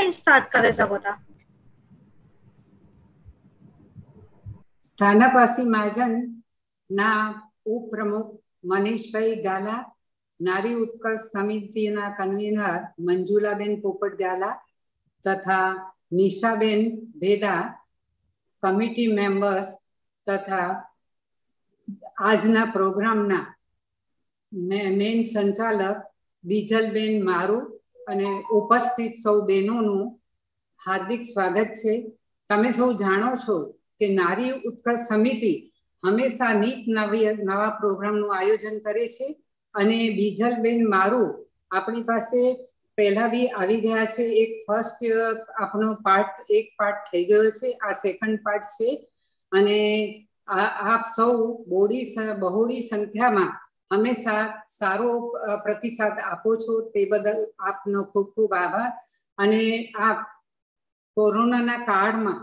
તમે સ્ટાર્ટ કરી શકો તા. સ્થાનકવાસી મહાજન ના ઉપપ્રમુખ મનીષભાઈ ગાલા, નારી ઉત્કર્ષ સમિતિના કન્વીનર મંજુલાબેન પોપટ ગાલા તથા નિશાબેન ભેદા, કમિટી મેમ્બર્સ તથા આજના પ્રોગ્રામના મેન સંચાલક બીજલબેન મારુ અને ઉપસ્થિત સૌ બહેનોનું હાર્દિક સ્વાગત છે. તમે સૌ જાણો છો કે નારી ઉત્કર્ષ સમિતિ હંમેશા નીત નવા પ્રોગ્રામનું આયોજન કરે છે અને બીજલબેન મારુ આપણી પાસે પહેલા બી આવી ગયા છે. એક ફર્સ્ટ આપણો એક પાર્ટ થઈ ગયો છે, આ સેકન્ડ પાર્ટ છે અને આપ સૌ બહોળી સંખ્યામાં હંમેશા સારો પ્રતિસાદ આપો છો, તે બદલ આપનો ખૂબ ખૂબ આભાર. અને આ કોરોનાના કાળમાં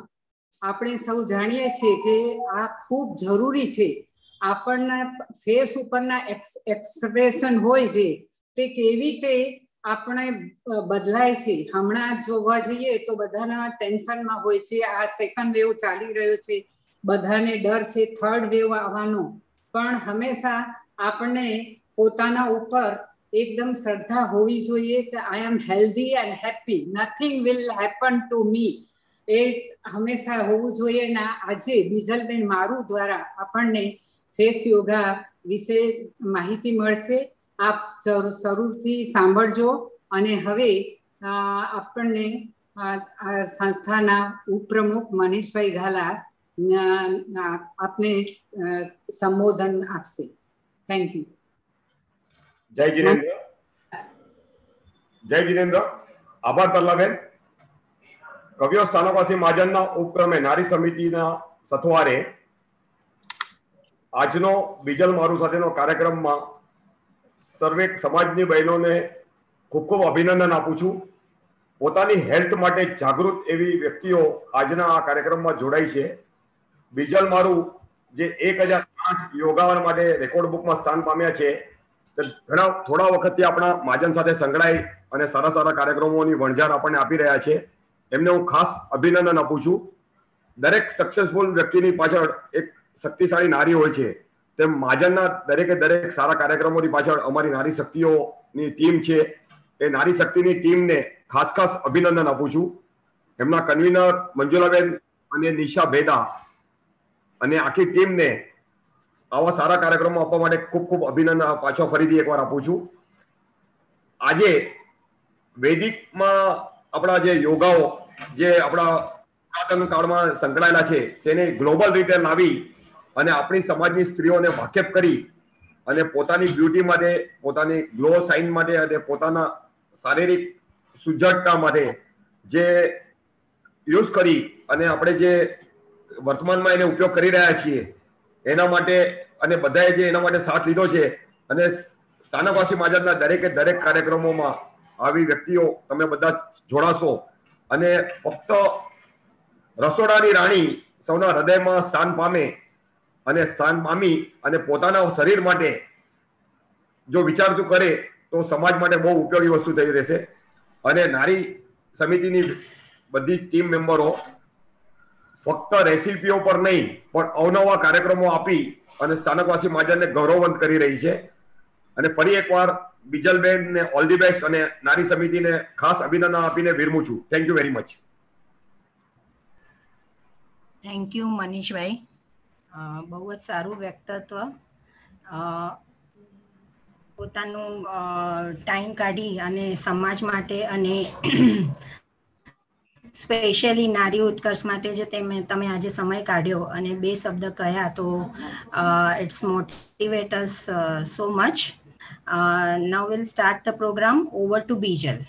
આપણે સૌ જાણીએ છીએ કે આ ખૂબ જરૂરી છે. આપણના ફેસ ઉપરના એક્સપ્રેશન હોય છે તે કેવી રીતે આપણે બદલાય છે. હમણાં જોવા જઈએ તો બધાના ટેન્શનમાં હોય છે, આ સેકન્ડ વેવ ચાલી રહ્યો છે, બધાને ડર છે થર્ડ વેવ આવવાનો, પણ હંમેશા આપણને પોતાના ઉપર એકદમ શ્રદ્ધા હોવી જોઈએ કે I am healthy and happy, nothing will happen to me, એ હંમેશા હોવું જોઈએ. ને આજે બીજલબેન મારુ દ્વારા આપણને ફેસ યોગા વિશે માહિતી મળશે. આપ જરૂરથી સાંભળજો. અને હવે આપણને સંસ્થાના ઉપપ્રમુખ મનીષભાઈ ગાલા આપને સંબોધન આપશે. Thank you. જય જીનેન્દ્ર. જય જીનેન્દ્ર. આભાર તરલાબેન. કવિઓ સ્થાનકવાસી મહાજનના ઉપક્રમે નારી સમિતિના સથવારે આજનો બીજલ મારુ સાથેનો કાર્યક્રમમાં સર્વે સમાજની બહેનોને ખૂબ ખૂબ અભિનંદન આપું છું. પોતાની હેલ્થ માટે જાગૃત એવી વ્યક્તિઓ આજના આ કાર્યક્રમમાં જોડાઈ છે. બીજલ મારુ જે 1008 યોગાવન માટે રેકોર્ડ બુકમાં સ્થાન પામ્યા છે, ઘણા થોડા વખતથી આપણા મહાજન સાથે સંકળાઈ અને સારા સારા કાર્યક્રમોની વણઝાર આપણને આપી રહ્યા છે. એમને હું ખાસ અભિનંદન આપું છું. દરેક સક્સેસફુલ વ્યક્તિની પાછળ એક શક્તિશાળી નારી હોય છે, તેમ મહાજનના દરેકે દરેક સારા કાર્યક્રમોની પાછળ અમારી નારી શક્તિઓની ટીમ છે. એ નારી શક્તિની ટીમને ખાસ ખાસ અભિનંદન આપું છું. એમના કન્વીનર મંજુલાબેન અને નિશા ભેદા અને આખી ટીમને આવા સારા કાર્યક્રમો આપવા માટે ખૂબ ખૂબ અભિનંદન પાછો ફરીથી એકવાર આપું છું. આજે વૈદિકમાં આપણા જે યોગાઓ જે આપણા પુરાતન કાળમાં સંકળાયેલા છે તેને ગ્લોબલ રીતે લાવી અને આપણી સમાજની સ્ત્રીઓને વાકેફ કરી અને પોતાની બ્યુટી માટે, પોતાની ગ્લો સાઇન માટે અને પોતાના શારીરિક સુજ્જડતા માટે જે યુઝ કરી અને આપણે જે વર્તમાનમાં એને ઉપયોગ કરી રહ્યા છીએ એના માટે અને બધાએ જે એના માટે સાથ લીધો છે અને સ્થાનકવાસી મહાજનના દરેકે દરેક કાર્યક્રમોમાં આવી વ્યક્તિઓ તમે બધા જોડાશો અને ફક્ત રસોડાની રાણી સૌના હૃદયમાં સ્થાન પામે અને સ્થાન પામી અને પોતાના શરીર માટે જો વિચારતું કરે તો સમાજ માટે બહુ ઉપયોગી વસ્તુ થઈ રહેશે. અને નારી સમિતિની બધી ટીમ મેમ્બરો ફક્ત રેસીપીઓ પર નહીં પણ અવનવા કાર્યક્રમો આપી અને સ્થાનકવાસી મહાજનને ગૌરવવંત કરી રહી છે. અને ફરી એકવાર બીજલબેનને ઓલ ધી બેસ્ટ અને નારી સમિતિને ખાસ અભિનંદન આપીને વિરમું છું. Thank you very much. Thank you Manishbhai. બહુ જ સારું વ્યક્તિત્વ, પોતાનું ટાઈમ કાઢી અને સમાજ માટે અને સ્પેશિયલી નારી ઉત્કર્ષ માટે જે તમે આજે સમય કાઢ્યો અને 2 શબ્દ કહ્યા તો it's motivate us so much. Now we'll start the program. Over to Bijal.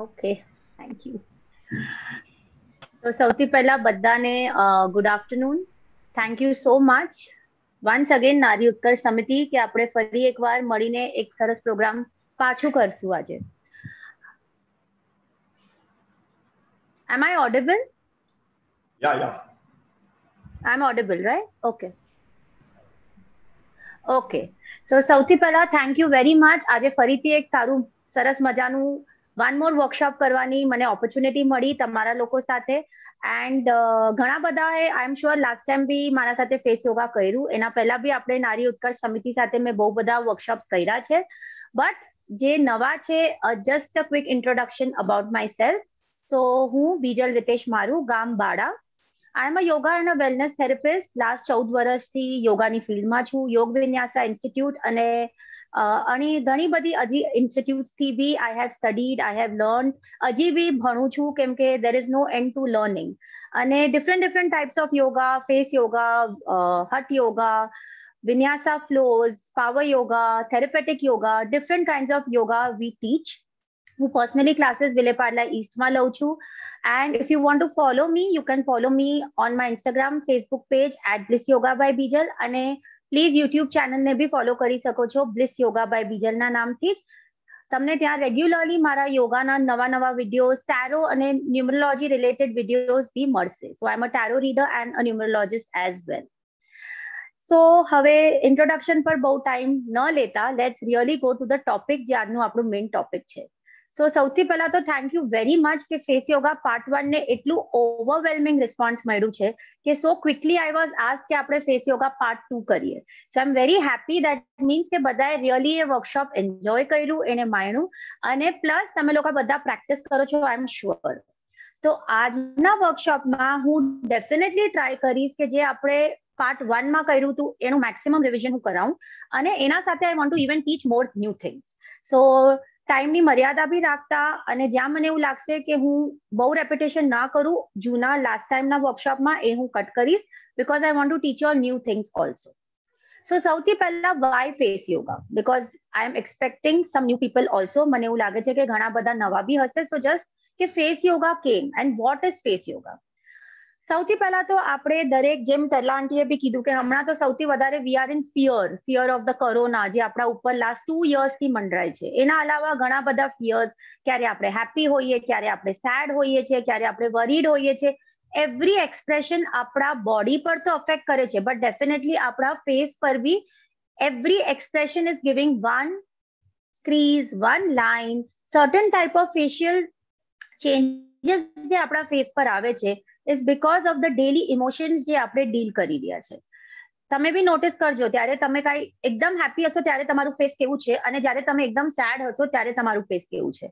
Okay, thank you. So સૌથી પહેલા બધાને good afternoon. Thank you so much once again નારી ઉત્કર્ષ સમિતિ કે આપણે ફરી એકવાર મળીને એક સરસ પ્રોગ્રામ પાછું કરશું આજે. Am I audible? Yeah. I'm audible, right? Okay. So સૌથી પહેલા થેન્ક યુ વેરી મચ. આજે ફરીથી એક સારું સરસ મજાનું વન મોર વર્કશોપ કરવાની મને ઓપોર્ચ્યુનિટી મળી તમારા લોકો સાથે. એન્ડ ઘણા બધાએ આઈ એમ શ્યોર લાસ્ટ ટાઈમ બી મારા સાથે ફેસ યોગા કર્યું. એના પહેલા બી આપણે નારી ઉત્કર્ષ સમિતિ સાથે મેં બહુ બધા વર્કશોપ્સ કર્યા છે. બટ જે નવા છે, just a quick introduction about myself. So હું બીજલ રીતેશ મારું, ગામ Bada. I am a yoga and a wellness therapist. Last 14 વર્ષથી યોગાની ફિલ્ડમાં છું. યોગ વિન્યાસા ઇન્સ્ટિટ્યૂટ અને ઘણી બધી હજી ઇન્સ્ટિટ્યૂટ્સથી બી I have studied, I have learn. હજી બી ભણું છું કેમ કે there is no end to learning. અને different types of yoga, face yoga, hatha yoga, vinyasa flows, power yoga, therapeutic yoga, different kinds of yoga we teach. હું પર્સનલી ક્લાસીસ વિલેપાર્લા ઈસ્ટમાં લઉં છું. And if you want to follow me, you can follow me on my Instagram, Facebook page @Bliss Yoga by Bijal. અને please YouTube ચેનલને બી follow કરી શકો છો bliss yoga by બીજલના નામથી જ. તમને ત્યાં રેગ્યુલરલી મારા યોગાના નવા વિડીયોઝ, ટેરો અને ન્યુમરોલોજી રિલેટેડ વિડીયોઝ બી મળશે. So I am a tarot reader and a numerologist as well. So હવે ઇન્ટ્રોડક્શન પર બહુ ટાઈમ ન લેતા, let's really go to the topic, જે આજનું આપણું મેઇન ટોપિક છે. સો સૌથી પહેલા તો થેન્ક યુ વેરી મચ કે ફેસ યોગા પાર્ટ 1 ને એટલું ઓવરવેલ્મિંગ રિસ્પોન્સ મળ્યું છે કે so quickly I was ask કે આપણે ફેસ યોગા પાર્ટ 2 કરીએ. So I am very happy. That means કે બધાએ રિયલી એ વર્કશોપ એન્જોય કર્યું, એને માણ્યું, અને પ્લસ તમે લોકો બધા પ્રેક્ટિસ કરો છો, આઈ એમ શ્યોર. તો આજના વર્કશોપમાં હું ડેફિનેટલી ટ્રાય કરીશ કે જે આપણે પાર્ટ 1 માં કર્યું હતું એનું મેક્સિમમ રિવિઝન હું કરાવું, અને એના સાથે I want to even teach more new things. So ટાઈમની મર્યાદા બી રાખતા, અને જ્યાં મને એવું લાગશે કે હું બહુ રેપિટેશન ના કરું જૂના લાસ્ટ ટાઈમના વર્કશોપમાં, એ હું કટ કરીશ, because I want to teach you new things also. So સૌથી પહેલા why face yoga, because I am expecting some new people also. મને એવું લાગે છે કે ઘણા બધા નવા બી હશે. સો જસ્ટ કે ફેસ યોગા કેમ and what is face yoga. સૌથી પહેલા તો આપણે દરેક, જેમ તરલા આંટીએ બી કીધું કે હમણાં તો સૌથી વધારે we are in fear of the corona, જે આપણા ઉપર લાસ્ટ 2 yearsથી મંડરાય છે. એના અલાવા ઘણા બધા ફિયર્સ, ક્યારે આપણે હેપી હોઈએ, ક્યારે આપણે સેડ હોઈએ છીએ, ક્યારે આપણે વરીડ હોઈએ છીએ. એવરી એક્સપ્રેશન આપણા બોડી પર તો અફેક્ટ કરે છે, બટ ડેફિનેટલી આપણા ફેસ પર બી every expression is giving one crease, one line, certain type of facial changes જે આપણા ફેસ પર આવે છે is because of the daily emotions જે આપણે ડીલ કરી રહ્યા છે. તમે બી નોટિસ કરજો, ત્યારે તમે કાંઈ એકદમ હેપી હશો ત્યારે તમારું ફેસ કેવું છે, અને જ્યારે તમે એકદમ સેડ હશો ત્યારે તમારું ફેસ કેવું છે.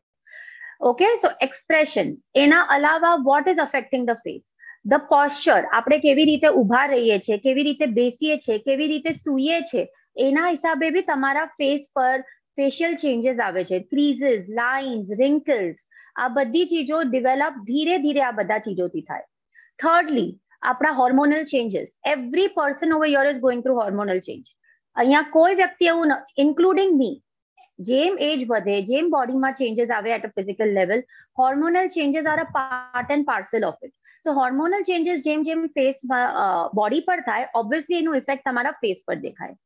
Okay, so expression. એના અલાવા what is affecting the face? The posture, આપણે કેવી રીતે ઊભા રહીએ છીએ, કેવી રીતે બેસીએ છીએ, કેવી રીતે સૂઈએ છીએ, એના હિસાબે બી તમારા ફેસ પર ફેશિયલ ચેન્જીસ આવે છે. ક્રીઝીસ, લાઇન્સ, રિંકલ્સ, આ બધી ચીજો ડિવેલપ ધીરે ધીરે આ બધા ચીજોથી થાય. Thirdly, આપણા hormonal changes. Every person over year is going through hormonal change. અહીંયા કોઈ વ્યક્તિ એવું, ઇન્ક્લુડિંગ મી, જેમ એજ વધે, જેમ બોડીમાં ચેન્જીસ આવે at a physical level, hormonal changes are a part and parcel of it. So hormonal changes જેમ જેમ ફેસ બોડી પર થાય, ઓબ્વિયસલી એનું ઇફેક્ટ તમારા ફેસ પર દેખાય.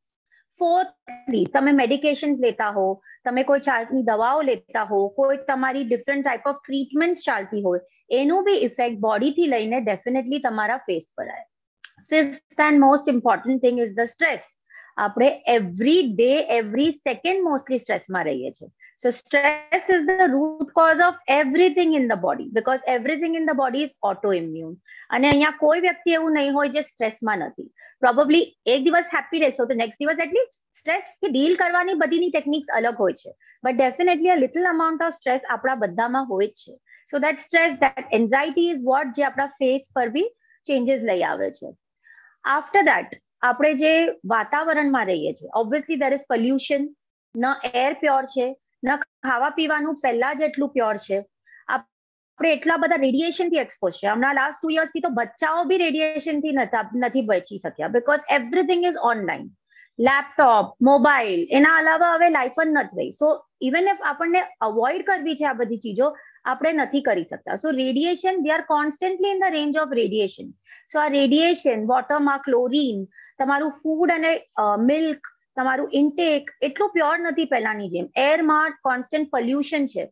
ફોર્થલી, તમે મેડિકેશન્સ લેતા હો, તમે કોઈ જાતની દવાઓ લેતા હો, કોઈ તમારી ડિફરન્ટ ટાઈપ ઓફ ટ્રીટમેન્ટ ચાલતી હોય, એનું બી ઇફેક્ટ બોડીથી લઈને ડેફિનેટલી તમારા ફેસ પર આવે. Fifth and most important thing is the stress. આપણે every day, every second mostly સ્ટ્રેસમાં રહીએ છીએ. So stress is the root cause of everything in the body, because everything in the body is autoimmune. અને અહીંયા કોઈ વ્યક્તિ એવું નહીં હોય જે સ્ટ્રેસમાં નથી. પ્રોબેબલી એક દિવસ હેપી રહેશો તો નેક્સ્ટ દિવસ એટલીસ્ટ સ્ટ્રેસ કે ડીલ કરવાની બધીની ટેકનિક્સ અલગ હોય છે, but definitely a little amount of stress આપણા બધામાં હોય જ છે. So that stress, that anxiety is what જે આપણા ફેસ પર બી ચેન્જીસ લઈ આવે છે. આફ્ટર દેટ, આપણે જે વાતાવરણમાં રહીએ છીએ, ઓબ્વિયસલી દેર ઇઝ પોલ્યુશન. ન એર પ્યોર છે, ન ખાવા પીવાનું પહેલા જેટલું પ્યોર છે. આપણે એટલા બધા રેડિયેશનથી એક્સપોઝ છે. હમણાં લાસ્ટ 2 yearsથી તો બચ્ચાઓ બી રેડિયેશનથી નથી બચી શક્યા, because everything is online. Laptop, mobile, એના અલાવા હવે લાઈફ જ નથી રહી. સો ઇવન ઇફ આપણને અવોઇડ કરવી છે આ બધી ચીજો, આપણે નથી કરી શકતા. So radiation, we are constantly in the range of radiation. So આ રેડિયેશન, વોટરમાં ક્લોરીન, તમારું ફૂડ અને મિલ્ક, તમારું ઇન્ટેક એટલું પ્યોર નથી પહેલાની જેમ. એરમાં કોન્સ્ટન્ટ પોલ્યુશન છે,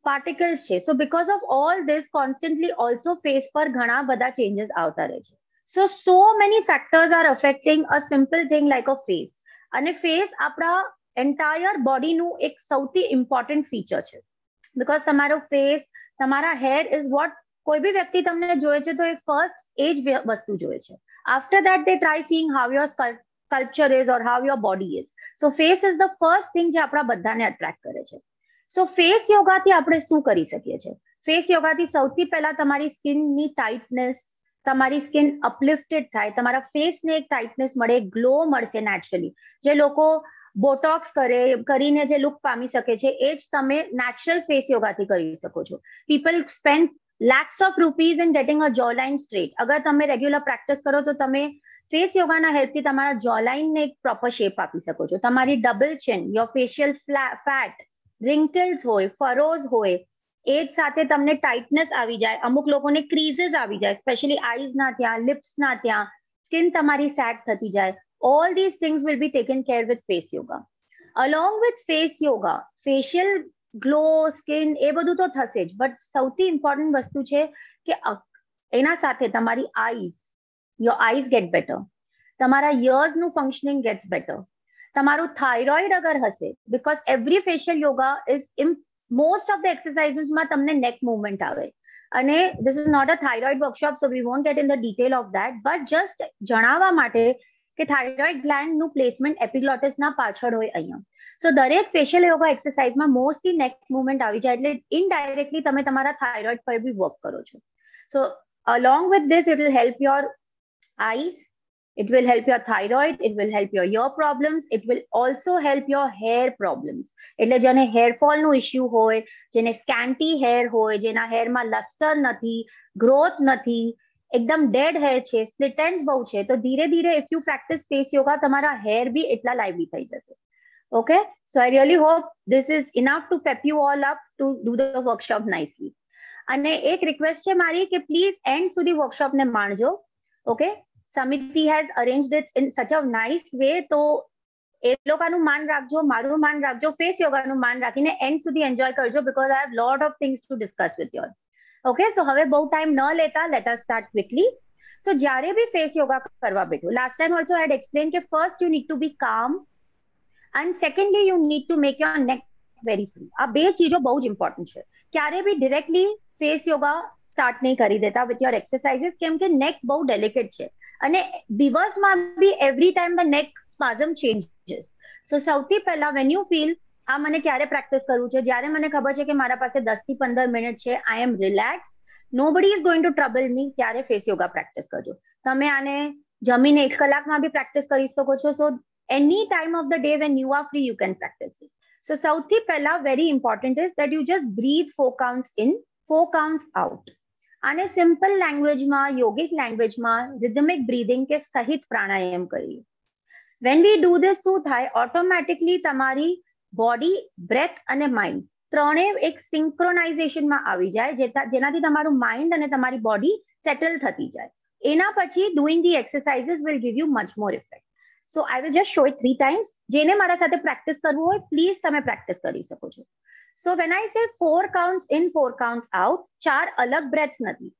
પાર્ટિકલ્સ છે. So because of all this constantly also face પર ઘણા બધા ચેન્જીસ આવતા રહે છે. So many factors are affecting a simple thing like a face. અને ફેસ આપણા એન્ટાયર બોડીનું એક સૌથી ઇમ્પોર્ટન્ટ ફીચર છે. because તમારો ફેસ, તમારા હેર ઇઝ વોટ, કોઈ બી વ્યક્તિ તમને જોવે છે તો એક ફર્સ્ટ એ જ વસ્તુ જોવે છે. After that they try seeing how your sculpture is or how your body is. So face is the first thing જે આપણા બધાને અટ્રેક્ટ કરે છે. સો ફેસ યોગાથી આપણે શું કરી શકીએ છીએ? ફેસ યોગાથી સૌથી પહેલા તમારી સ્કિનની ટાઇટનેસ, તમારી સ્કિન અપલિફ્ટેડ થાય, તમારા ફેસને એક ટાઇટનેસ મળે, ગ્લો મળશે નેચરલી. જે લોકો બોટોક્સ કરીને જે લુક પામી શકે છે એ જ તમે નેચરલ ફેસ યોગાથી કરી શકો છો. People spend lakhs of rupees in getting a jawline straight. અગર તમે રેગ્યુલર પ્રેક્ટિસ કરો તો તમે ફેસ યોગાના હેલ્પથી તમારા jawline ને એક પ્રોપર શેપ આપી શકો છો. તમારી double chin, your facial fat, wrinkles હોય, ફરોઝ હોય, એ જ સાથે તમને ટાઇટનેસ આવી જાય. અમુક લોકોને ક્રીઝીસ આવી જાય, સ્પેશિયલી આઈઝના ત્યાં, લિપ્સના ત્યાં, સ્કિન તમારી સેટ થતી જાય. All these things will be taken care with face yoga. Along with face yoga, facial glow, skin એ બધું તો થશે જ, બટ સૌથી ઇમ્પોર્ટન્ટ વસ્તુ છે કે એના સાથે તમારી eyes, your eyes get better, તમારા યર્સનું ફંક્શનિંગ ગેટ્સ બેટર, તમારું થાઇરોઇડ અગર હશે, because every facial yoga is most of the એક્સરસાઇઝીસમાં તમને નેક મુવમેન્ટ આવે. અને this is not a thyroid workshop, so we won't get in the detail of that, but just જણાવવા માટે કે થાઇરોઇડ ગ્લેન્ડનું પ્લેસમેન્ટ એપિગ્લોટિસના પાછળ હોય અહીંયા. સો દરેક ફેશિયલ યોગા એક્સરસાઇઝમાં મોસ્ટલી નેક મુવમેન્ટ આવી જાય, એટલે ઇનડાયરેક્ટલી તમે તમારા થાઇરોઇડ પર બી વર્ક કરો છો. So along with this it will help your eyes, it will help your thyroid, it will help your ear problems, it will also help your hair problems. એટલે જેને હેર ફોલ નું issue હોય, જેને scanty hair હોય, જેના હેરમાં lustre નથી, growth નથી, એકદમ ડેડ હેર છે, સ્પ્લિટ એન્ડ્સ બહુ છે, તો ધીરે ધીરે if you practice face yoga તમારા હેર બી એટલા લાઇવલી થઈ જશે. Okay, so I really hope this is enough to pep you all up to do the workshop nicely. અને એક રિક્વેસ્ટ છે મારી કે પ્લીઝ એન્ડ સુધી વર્કશોપને માણજો. ઓકે, સમિતિ has arranged it in such a nice way, તો એ લોકોનું માન રાખજો, મારું માન રાખજો, ફેસ યોગાનું માન રાખીને એન્ડ સુધી એન્જોય કરજો, because I have lot of things to discuss with your. Okay, so હવે બહુ ટાઈમ ન લેતા, let us start quickly. So જ્યારે બી ફેસ યોગા કરવા બેઠો, last time also I had explain કે first you need to be calm, and secondly you need to make your neck very free. આ બે ચીજો બહુ જ ઇમ્પોર્ટન્ટ છે. ક્યારે બી ડિરેક્ટલી ફેસ યોગા સ્ટાર્ટ નહીં કરી દેતા વિથ યોર એક્સરસાઇઝીસ, કેમ કે નેક બહુ ડેલિકેટ છે અને દિવસમાં બી એવરી ટાઈમ ધ નેક સ્પાઝમ ચેન્જીસ. સો સૌથી પહેલા વેન યુ ફીલ આ મને ક્યારે પ્રેક્ટિસ કરવું છે, જ્યારે મને ખબર છે કે મારા પાસે 10 થી 15 મિનિટ છે, I am relax, nobody is going to trouble me, ત્યારે ફેસ યોગા પ્રેક્ટિસ કરજો. તમે આને જમીને 1 કલાકમાં બી પ્રેક્ટિસ કરી શકો છો. સો any time of the day when you are free you can practice this. So sauthi pehla very important is that you just breathe 4 counts in, 4 counts out. આને સિમ્પલ લેંગ્વેજમાં, યોગિક લેંગ્વેજમાં rhythmic breathing કે સહિત પ્રાણાયામ કરીએ. when we do this શું થાય, automatically તમારી body, breath અને માઇન્ડ ત્રણેય એક સિંક્રોનાઇઝેશનમાં આવી જાય, જેનાથી તમારું માઇન્ડ અને તમારી બોડી સેટલ થતી જાય. એના પછી doing the exercises will give you much more effect. So I will just show it 3 times. જેને મારા સાથે પ્રેક્ટિસ કરવું હોય પ્લીઝ તમે પ્રેક્ટિસ કરી શકો છો. So when I say 4 counts in, 4 counts out, 4 અલગ બ્રેથ્સ નથી,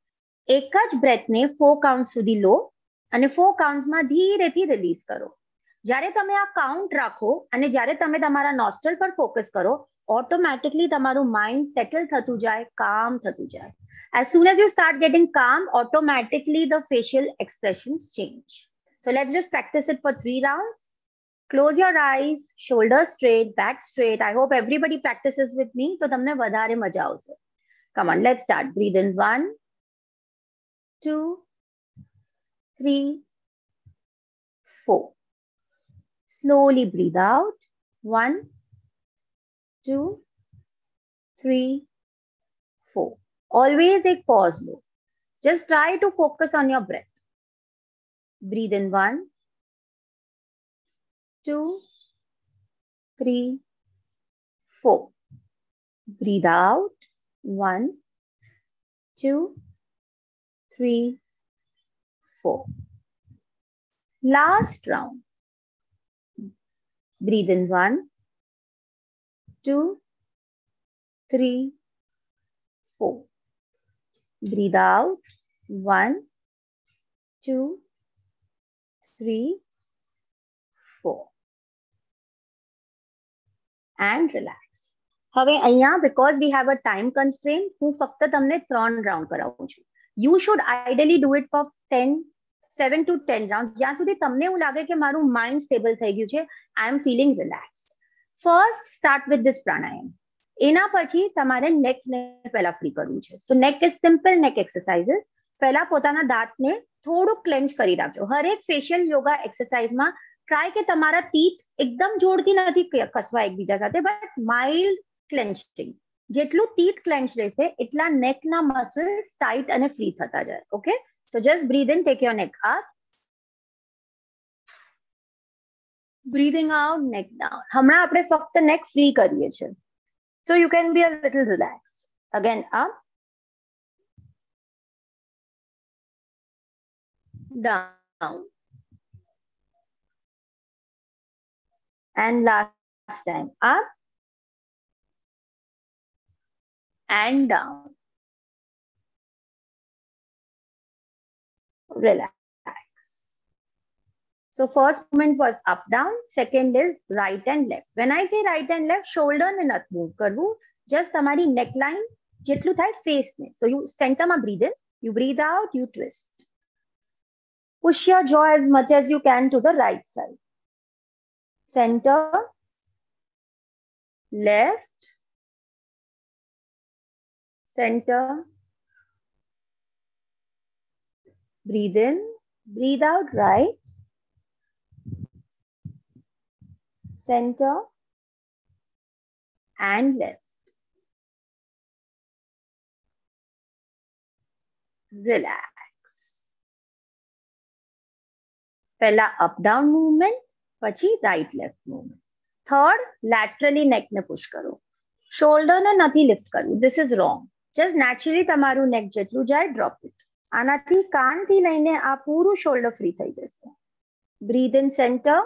એક જ બ્રેથને 4 કાઉન્ટ સુધી લો અને 4 કાઉન્ટ્સમાં ધીરેથી રિલીઝ કરો. જ્યારે તમે આ કાઉન્ટ રાખો અને જ્યારે તમે તમારા નોસ્ટ્રલ પર ફોકસ કરો, ઓટોમેટિકલી તમારું માઇન્ડ સેટલ થતું જાય, કામ થતું જાય. As soon as you start getting calm, automatically the facial expressions change. So let's just practice it for 3 rounds. Close your eyes, shoulders straight, back straight. I hope everybody practices with me, so તમને વધારે મજા આવશે. Come on, let's start. Breathe in 1, 2, 3, 4. Slowly breathe out. 1, 2, 3, 4. Always एक pause low. Just try to focus on your breath. Breathe in 1, 2, 3, 4. Breathe out. 1, 2, 3, 4. Last round. Breathe in 1, 2, 3, 4. Breathe out. 1, 2, 3, 4. And relax. હવે અહીંયા because we have a time constraint, હું ફક્ત તમને 3 round કરાવું છું. You should ideally do it for 7 to 10 rounds. જ્યાં સુધી તમને એવું લાગે કે મારું માઇન્ડ સ્ટેબલ થઈ ગયું છે, I am feeling relaxed. First start with this pranayam. એના પછી તમારે નેક ને પહેલા ફ્રી કરવું છે. So neck is simple neck exercises. પહેલા પોતાના દાંતને થોડું ક્લેન્ચ કરી રાખજો. હરેક ફેશિયલ યોગા એક્સરસાઇઝમાં ટ્રાય કે તમારા ટીથ એકદમ જોરથી નથી કસવા એકબીજા સાથે, બટ માઇલ્ડ ક્લેન્ચિંગ. જેટલું ટીથ ક્લેન્ચ રહેશે એટલા નેકના મસલ્સ ટાઈટ અને ફ્રી થતા જાય. Okay, so just breathe in, tech your નેક અપ, બ્રીથિંગ આઉટ, નેક ડાઉન. હમણાં આપણે ફક્ત નેક ફ્રી કરીએ છીએ. So you can be a little relax. Again up, down, and last time up and down. Relax. So first movement was up down, second is right and left. When I say right and left, shoulder ne not move karvu, just tamari neckline jetlu thai face ne. So you center ma breathe in, you breathe out, you twist. Push your jaw as much as you can to the right side. Center, left, center, breathe in, breathe out, right, center, and left. Relax. પહેલા up down movement, પછી right left movement. Third, laterally નેકને push કરો. શોલ્ડરને નથી lift કરવું, this is wrong. Just naturally તમારું neck જેટલું જાય ડ્રોપ ઇટ. આનાથી કાનથી લઈને આ પૂરું શોલ્ડર ફ્રી થઈ જશે. Breathe in centre,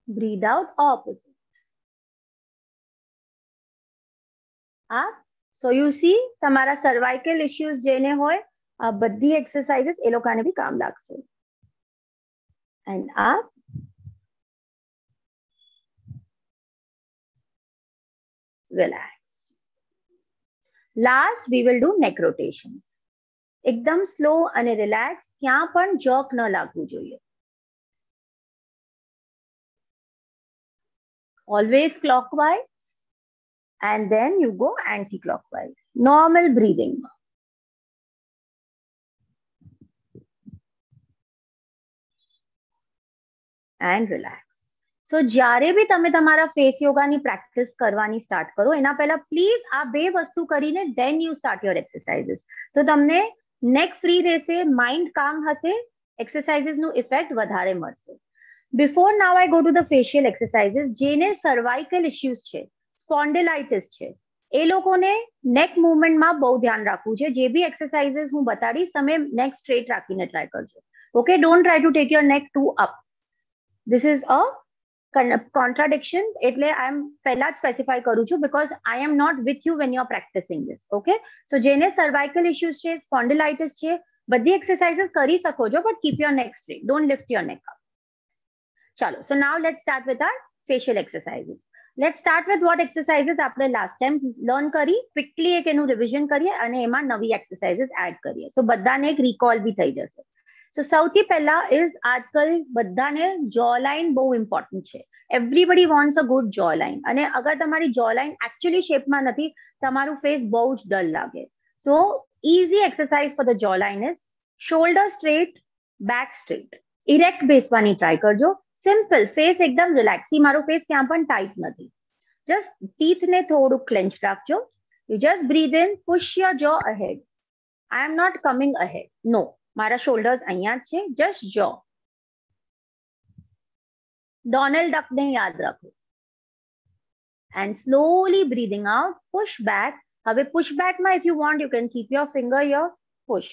breathe out opposite. So you see, તમારા સર્વાઇકલ ઇશ્યુઝ જેને હોય આ બધી એક્સરસાઇઝીસ એ લોકોને બી કામ લાગશે. And up, relax. Last we will do neck rotations. એકદમ સ્લો અને રિલેક્સ, ક્યાં પણ જર્ક ન લાગવું જોઈએ. Always clockwise and then you go anti-clockwise. Normal breathing. And relax. So જ્યારે બી તમે તમારા ફેસ યોગાની પ્રેક્ટિસ કરવાની સ્ટાર્ટ કરો એના પહેલા પ્લીઝ આ બે વસ્તુ કરીને then you start your exercises. તો તમને નેક ફ્રી રહેશે, માઇન્ડ કામ હશે, એક્સરસાઇઝીસનું ઇફેક્ટ વધારે મળશે. Before now I go to the facial exercises, જેને સર્વાઇકલ ઇશ્યુઝ છે, સ્પોન્ડિલાઇટિસ છે, એ લોકોને નેક મૂવમેન્ટમાં બહુ ધ્યાન રાખવું છે. જે બી એક્સરસાઇઝીસ હું બતાડીશ તમે નેક સ્ટ્રેટ રાખીને ટ્રાય કરજો. Okay, don't try to take your neck to up. This is a contradiction. એટલે I am પહેલા જ સ્પેસિફાઈ કરું છું because I am not with you when you are practicing this. Okay, so જેને cervical issues છે, spondylitis છે, બધી exercises કરી શકો છો, but keep your neck straight, don't lift your neck up. ચાલો, so now let's start with our facial exercises. Let's start with what exercises આપણે last time learn કરી, quickly એક એનું રિવિઝન કરીએ અને એમાં નવી એક્સરસાઇઝીસ એડ કરીએ. So બધાને એક recall બી થઈ જશે. So સૌથી પહેલા is આજકાલ બધાને જો લાઇન બહુ ઇમ્પોર્ટન્ટ છે. એવરીબડી વોન્ટ્સ અ ગુડ જો લાઇન. અને અગર તમારી જો લાઇન એકચ્યુઅલી શેપમાં નથી, તમારું ફેસ બહુ જ ડલ લાગે. So easy exercise for the jaw line is shoulder straight, back straight. Erect બેસવાની ટ્રાય કરજો. સિમ્પલ, ફેસ એકદમ રિલેક્સી. મારો ફેસ ક્યાં પણ ટાઈટ નથી. જસ્ટ ટીથને થોડું ક્લેન્ચ રાખજો. You just breathe in, push your jaw ahead. I am not coming ahead, no. મારા શોલ્ડર્સ અહીંયા જ છે, જસ્ટ જો. ડોનાલ્ડ ડકને યાદ રાખો. And slowly breathing out, push back. હવે push back માં if you want, you can keep your finger here, push.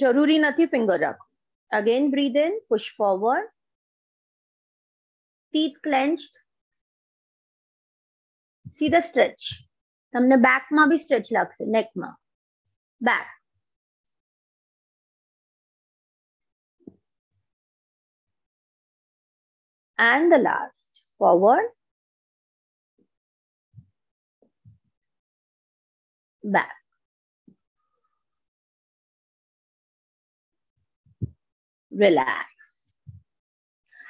જરૂરી નથી ફિંગર રાખો. Again breathe in, push forward. Teeth clenched. See the stretch. તમને બેકમાં બી stretch લાગશે, નેકમાં. Back. and the last. Forward, back. Relax.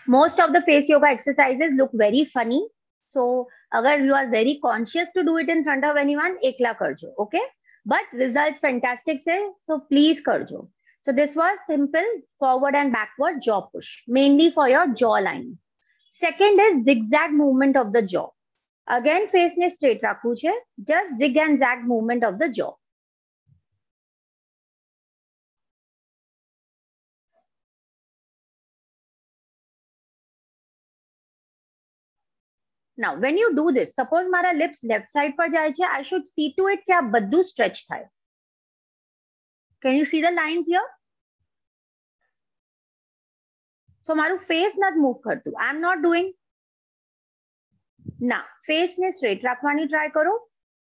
Most of the face yoga exercises look very funny. So, agar you are very conscious to do it in front of anyone, ekla karjo, okay? But results fantastic say, so please karjo. So this was simple forward and backward jaw push, mainly for your jaw line. Second is zigzag movement of the jaw. Again, face ne straight rakhu છે, just zig and zag movement of the jaw. Now, when you do this, suppose મારા lips left side પર જાય છે, I should see to it કે આ બધું stretch થાય. Can you see the lines here? So મારું face not move કરતું. I am not doing. Now, face ને straight રાખવાની try કરો.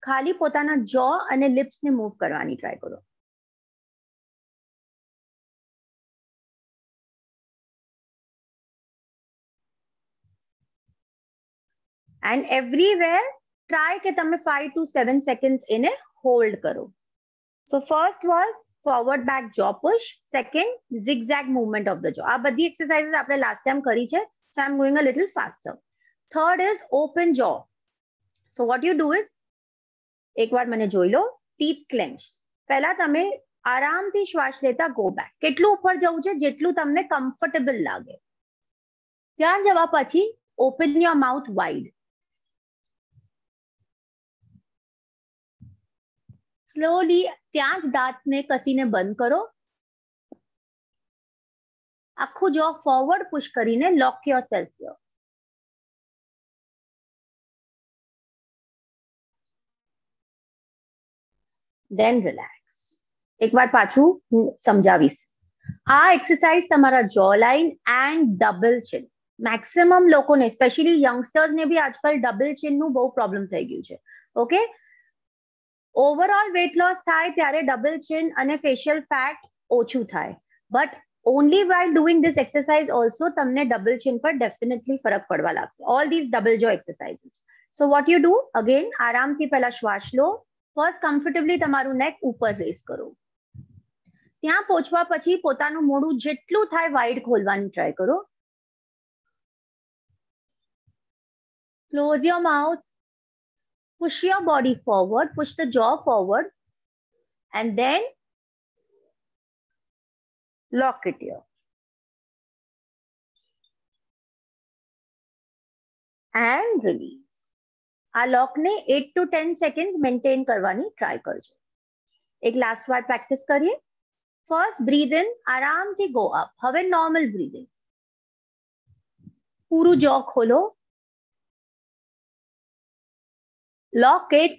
ખાલી પોતાના jaw અને lips ને move કરવાની try કરો. And everywhere try કે તમે 5 to 7 seconds in a hold કરો. So first was forward back jaw push, second zigzag movement of the jaw. આ બધી exercises આપણે last time કરી છે, so I'm going a little faster. Third is open jaw. So what you do is એકવાર મને જોઈ લો, teeth clenched. પહેલા તમે આરામથી શ્વાસ લેતા go back. કેટલું ઉપર જવું છે, જેટલું તમને comfortable લાગે. ત્યાં જવા પછી open your mouth wide. Slowly ત્યાં જ દાંતને કસીને બંધ કરો. આખું jaw forward push કરીને lock yourself here. Then relax. એકવાર પાછું હું સમજાવીશ. આ exercise તમારા jaw line and double chin. Maximum લોકોને, especially youngsters ને બી આજકાલ double chin નું બહુ problem થઈ ગયું છે. Okay? Overall weight loss થાય ત્યારે double chin અને facial fat ઓછું થાય. But only while doing this exercise also તમને double chin પર definitely ફરક પડવા લાગશે. All these double jaw exercises. So what you do? Again, આરામથી પહેલા શ્વાસ લો. First comfortably તમારું neck ઉપર raise કરો. ત્યાં પહોંચવા પછી પોતાનું મોઢું જેટલું થાય wide ખોલવાની try કરો. Close your mouth. Push your body forward, push the jaw forward, and then lock it here. And release. આ lock ને 8 to 10 seconds maintain કરવાની try કરજો. એક last વાર practice કરીએ. First breathe in, આરામથી go up. હવે normal breathing. પૂરું jaw ખોલો. Lock it.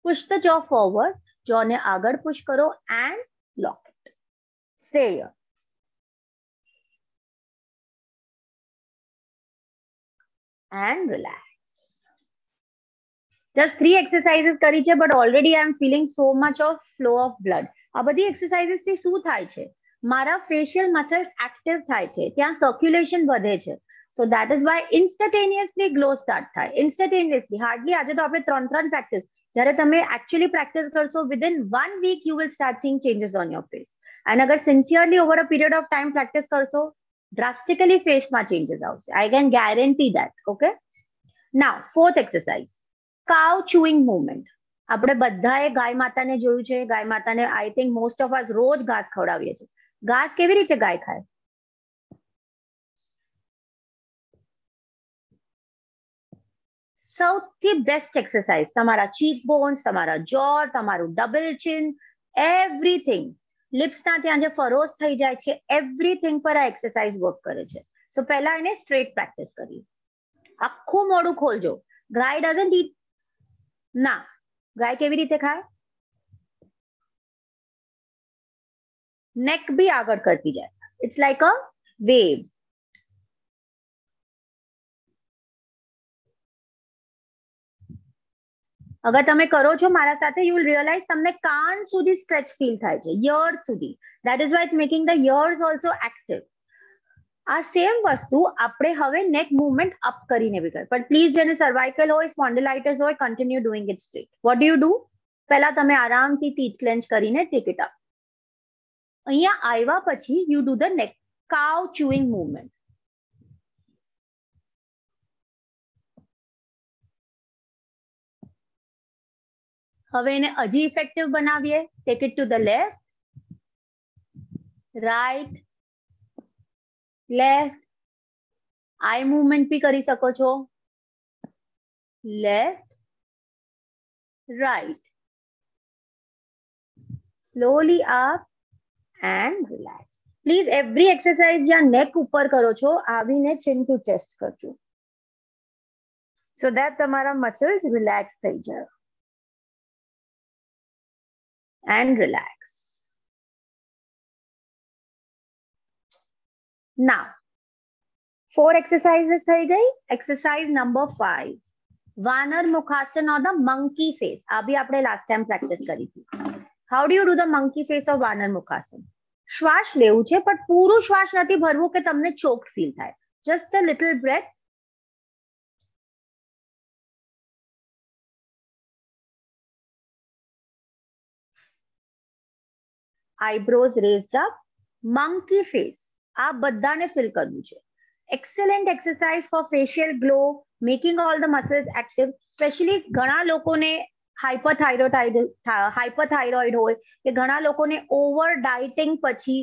Push the jaw forward. Jaw ne આગળ push karo and lock it. Stay here. And relax. Just 3 exercises કરી છે, but already I am feeling so much of flow of blood. આ બધી exercises થી શું થાય છે? મારા facial muscles active થાય છે. ત્યાં circulation વધે છે. So that is why instantaneously glow start થાય. Instantaneously. Hardly આજે તો આપણે 3 practice. જ્યારે તમે actually practice કરશો, within 1 week you will start seeing changes on your face. And અગર sincerely over a period of time practice કરશો, drastically face માં changes આવશે. I can guarantee that. Okay? Now, fourth exercise. Cow chewing movement. આપણે બધાએ ગાય માતાને જોયું છે. ગાય માતાને I think most of us રોજ ઘાસ ખવડાવીએ છીએ. ઘાસ કેવી રીતે ગાય ખાય? સૌથી બેસ્ટ એક્સરસાઇઝ તમારા ચીક બોન્સ, તમારા જો, તમારું ડબલ ચિન, એવરીથિંગ. લિપ્સના ત્યાં જે ફરોઝ થઈ જાય છે, એવરીથિંગ પર આ એક્સરસાઇઝ વર્ક કરે છે. સો પહેલા એને સ્ટ્રેટ પ્રેક્ટિસ કરીએ. આખું મોઢું ખોલજો. ગાય ડઝન્ટ ઈટ. ના, ગાય કેવી રીતે ખાય? નેક બી આગળ કરતી જાય. It's like a wave. અગર તમે કરો છો મારા સાથે, you will realize તમને કાન સુધી stretch feel થાય છે, ears સુધી. That is why it's making the ears also active. આ સેમ વસ્તુ આપણે હવે નેક મૂવમેન્ટ અપ કરીને બી કરે, પણ પ્લીઝ જેને સર્વાઇકલ હોય, સ્પોન્ડિલાઇટિસ હોય, continue doing it straight. What do? પહેલા તમે આરામથી ટીથ ક્લેન્ચ કરીને ટેક ઇટ અપ. અહીંયા આવ્યા પછી યુ ડુ ધ નેક કાવ ચુઇંગ મૂવમેન્ટ. હવે એને હજી ઇફેક્ટિવ બનાવીએ. Take it to the left, right, left. Eye movement બી કરી શકો છો. Left, right, slowly up and relax. Please every exercise જ્યાં નેક ઉપર કરો છો, આવીને ચિન ટુ ચેસ્ટ કરજો, સો દેટ તમારા મસલ્સ રિલેક્સ થઈ જાય. And relax. Now, 4 exercises થઈ ગઈ. Exercise number 5. Vanar Mukhasan or the monkey face. આ બી આપણે last time practice કરી હતી. How do you do the monkey face of Vanar Mukhasan? શ્વાસ લેવું છે, પણ પૂરું શ્વાસ નથી ભરવું કે તમને choked feel થાય. Just a little breath. Eyebrows raised up, monkey face. આ બધાને ફીલ કરવું છે. Excellent exercise for facial glow, making all the muscles active. Especially ઘણા લોકોને હાઇપરથાઇરોઇડ હોય કે ઘણા લોકોને ઓવર ડાયટિંગ પછી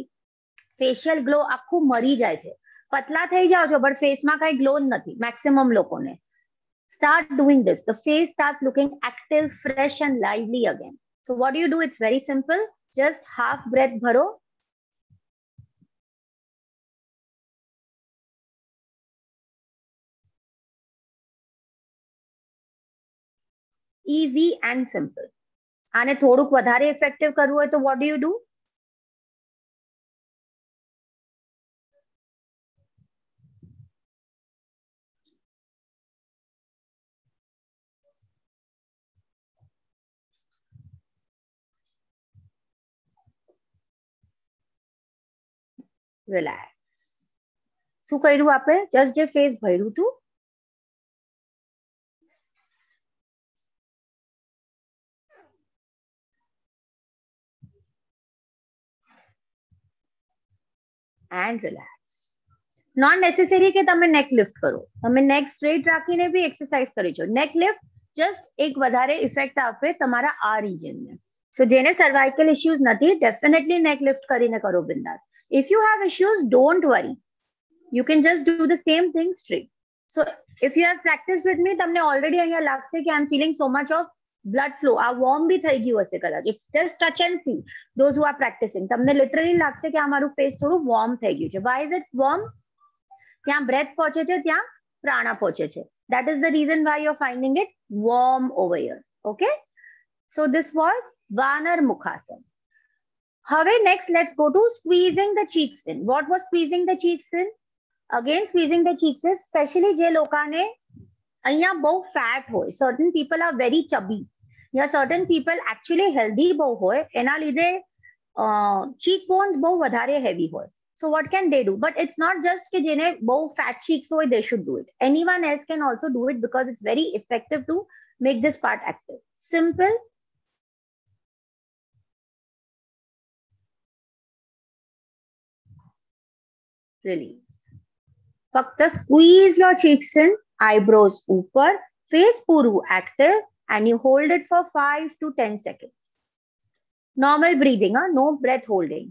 ફેશિયલ ગ્લો આખું મરી જાય છે. પતલા થઈ જાઓ છો પણ ફેસમાં કઈ ગ્લો નથી મેક્સિમમ લોકોને. Start doing this. The face starts looking active, fresh and lively again. So what do? It's very simple. Just half breath bharo. Easy and simple. આને થોડુંક વધારે ઇફેક્ટિવ કરવું હોય તો what do? રિલેક્સ. શું કર્યું આપણે? જસ્ટ જે ફેસ ભર્યું હતું and relax. Not necessary કે તમે neck lift કરો. તમે neck straight રાખીને બી exercise કરી છો. Neck lift just એક વધારે effect આપે તમારા આ region ને. So જેને cervical issues નથી, definitely neck lift કરીને કરો બિંદાસ. If you have issues, don't worry. You can just do the same thing straight. So if you have practiced with me, તમને already અહીંયા લાગશે કે I'm feeling so much of blood flow. આ warm બી થઈ ગયું હશે કદાચ. If just touch and see, those who are practicing, તમને literally લાગશે કે આ મારું face થોડું warm થઈ ગયું છે. Why is it warm? ત્યાં breath પહોંચે છે, ત્યાં પ્રાણા પહોંચે છે. That is the reason why you're finding it warm over here. Okay? So this was Vanar Mukhasan. હવે next, let's go to squeezing the cheeks in. What was squeezing the cheeks in? Again, squeezing the cheeks is especially જે લોકોને અહીંયા બહુ fat હોય. Certain people are very chubby. Yeah, certain people actually healthy બહુ હોય. એના લીધે cheek bones બહુ વધારે heavy હોય. So what can they do? But it's not just કે જેને બહુ fat cheeks હોય, they should do it. Anyone else can also do it because it's very effective to make this part active. Simple. Release. ફક્ત squeeze your cheeks in, eyebrows ઉપર, face પૂરું active, and you hold it for 5 to 10 seconds. Normal breathing, no breath holding.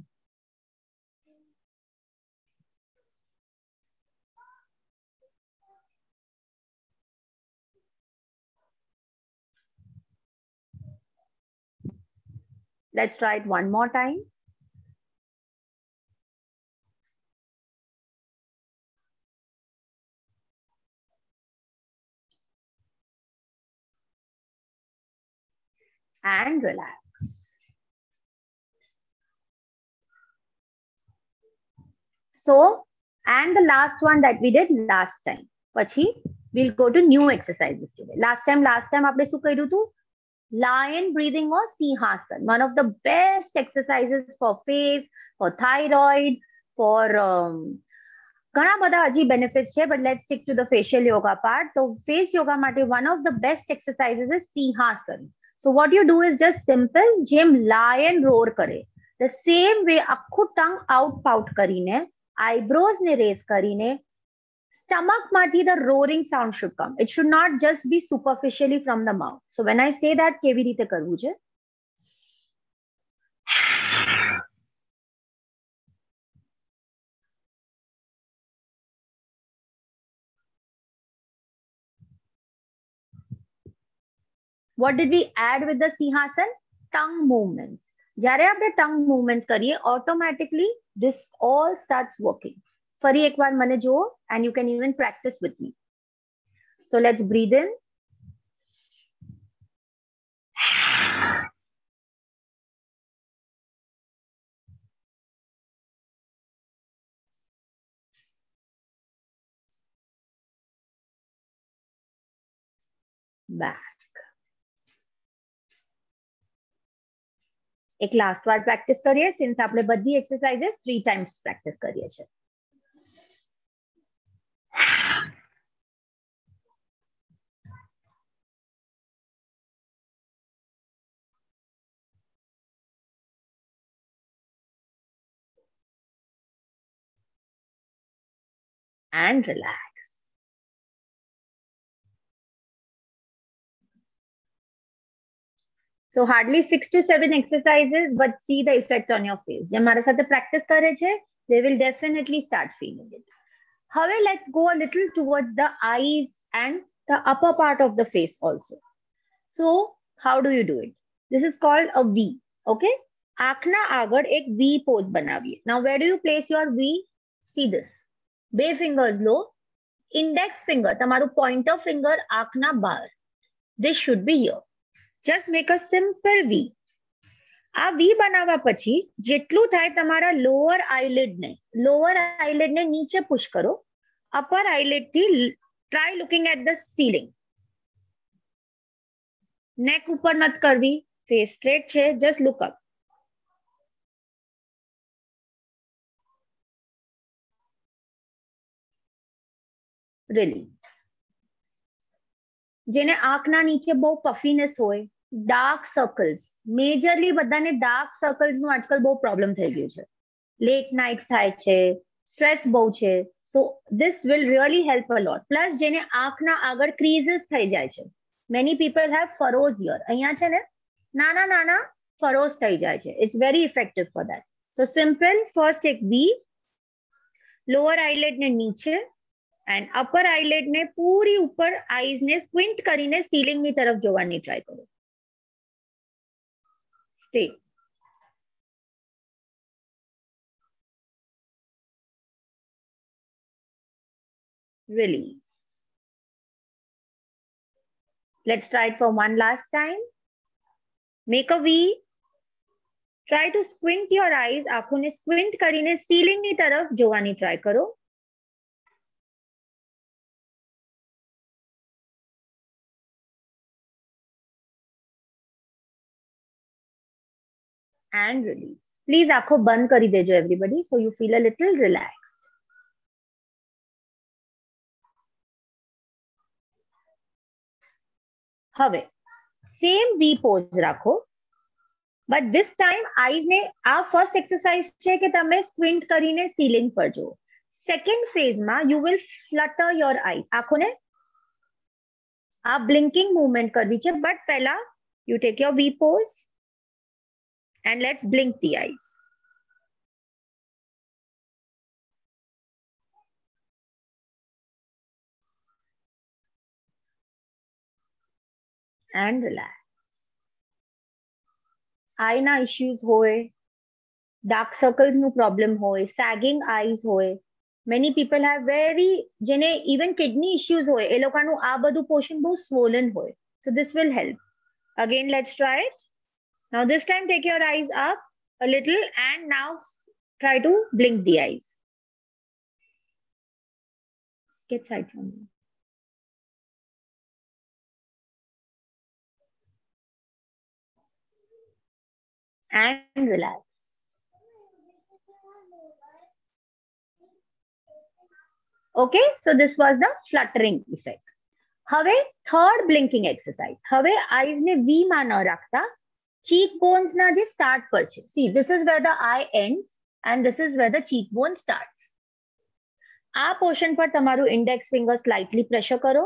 Let's try it one more time. And relax. So, and the last one that we did last time. Pachi, we'll go to new exercises today. Last time આપણે શું કર્યું હતું? Lion breathing or Sinhasan. One of the best exercises for face, for thyroid, for ઘણા બધા હજી benefits છે, but let's stick to the facial yoga part. તો face yoga માટે one of the best exercises is simhasana. So what you do is just simple, જેમ lion roar કરે the same way આખું tongue out pout કરીને, આઈબ્રોઝ ને raise કરીને, સ્ટમકમાંથી the roaring sound should come. It should not just be superficially from the mouth. So when I say that કેવી રીતે કરવું છે, what did we add with the Sinhasan? Tongue movements. જ્યારે આપણે tongue movements કરીએ, automatically this all starts working. ફરી એકવાર મને જુઓ, and you can even practice with me. So let's breathe in. Back. એક લાસ્ટ વાર પ્રેક્ટિસ કરીએ, સિન્સ આપણે બધી એક્સરસાઇઝીસ 3 times પ્રેક્ટિસ કરીએ છીએ. And relax. So hardly 6 to 7 exercises, but see the effect on your face. જે મારા સાથે પ્રેક્ટિસ કરે છે, they will definitely start feeling it. હવે let's go a little towards the eyes and the upper part of the face also. So how do you do it? This is called a V. Okay? આંખના આગળ એક V pose બનાવીએ. Now where do you place your V? See this. બે fingers લો. Index finger, તમારું pointer finger આંખના બહાર. This should be here. Just make a simple V. આ V બનાવવા પછી જેટલું થાય તમારા લોઅર આઈલિડ ને નીચે પુશ કરો. અપર આઈલિડ થી try looking at the ceiling. Neck ઉપર નત કરવી, ફેસ સ્ટ્રેટ છે, જસ્ટ લુક અપ. રિલીઝ. જેને આંખના નીચે બહુ પફીનેસ હોય, ડાર્ક સર્કલ્સ, મેજરલી બધાને ડાર્ક સર્કલ્સ નું આજકાલ બહુ પ્રોબ્લેમ થઈ ગયું છે. લેટ નાઇટ્સ થાય છે, સ્ટ્રેસ બહુ છે. So this will really help a lot. Plus જેને આંખના આગળ ક્રીઝીસ થઈ જાય છે, many people have furrows here. અહીંયા છે ને નાના નાના ફરોઝ થઈ જાય છે. It's very effective for that. તો સિમ્પલ, ફર્સ્ટ એક વી, લોઅર આઈલેટ ને નીચે, and upper eyelid ને પૂરી ઉપર આઈઝ ને સ્ક્વિન્ટ કરીને સીલિંગ ની તરફ જોવાની ટ્રાય કરો. Stay. Release. Let's try it for one last time. Make a V. Try to squint your eyes. આંખોને સ્ક્વિન્ટ કરીને સીલિંગ ની તરફ જોવાની ટ્રાય કરો. And release. Please આંખો બંધ કરી દેજો everybody, so you feel a little relaxed. હવે સેમ V pose રાખો, but this time eyes ને, આ first exercise છે કે તમે squint કરીને ceiling પર જુઓ. Second phase માં you will flutter your eyes. આંખોને આ blinking movement કરવી છે, but પહેલા you take your V pose and let's blink the eyes. And relax. આઈના issues હોય, dark circles નું problem હોય, sagging eyes હોય. Many people have very, જેને even kidney issues હોય, એ લોકોનું આ બધું portion બહુ swollen હોય. So this will help. Again, let's try it. Now this time take your eyes up a little and now try to blink the eyes. Get side from me. And relax. Okay, so this was the fluttering effect. હવે third blinking exercise. હવે eyes ને V માં ન રાખતા, cheekbones ના જે start પર છે. See, this is where the eye ends and this is where the cheekbone starts. આ portion પર તમારું index finger slightly pressure કરો.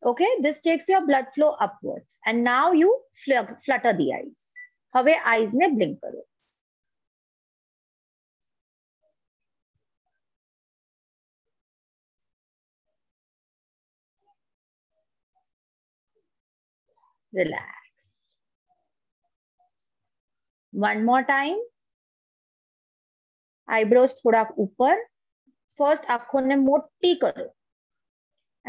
Okay, this takes your blood flow upwards and now you flutter the eyes. હવે eyes ને blink કરો. Relax. One more time. Eyebrows થોડા ઉપર. First આંખોને મોટી કરો.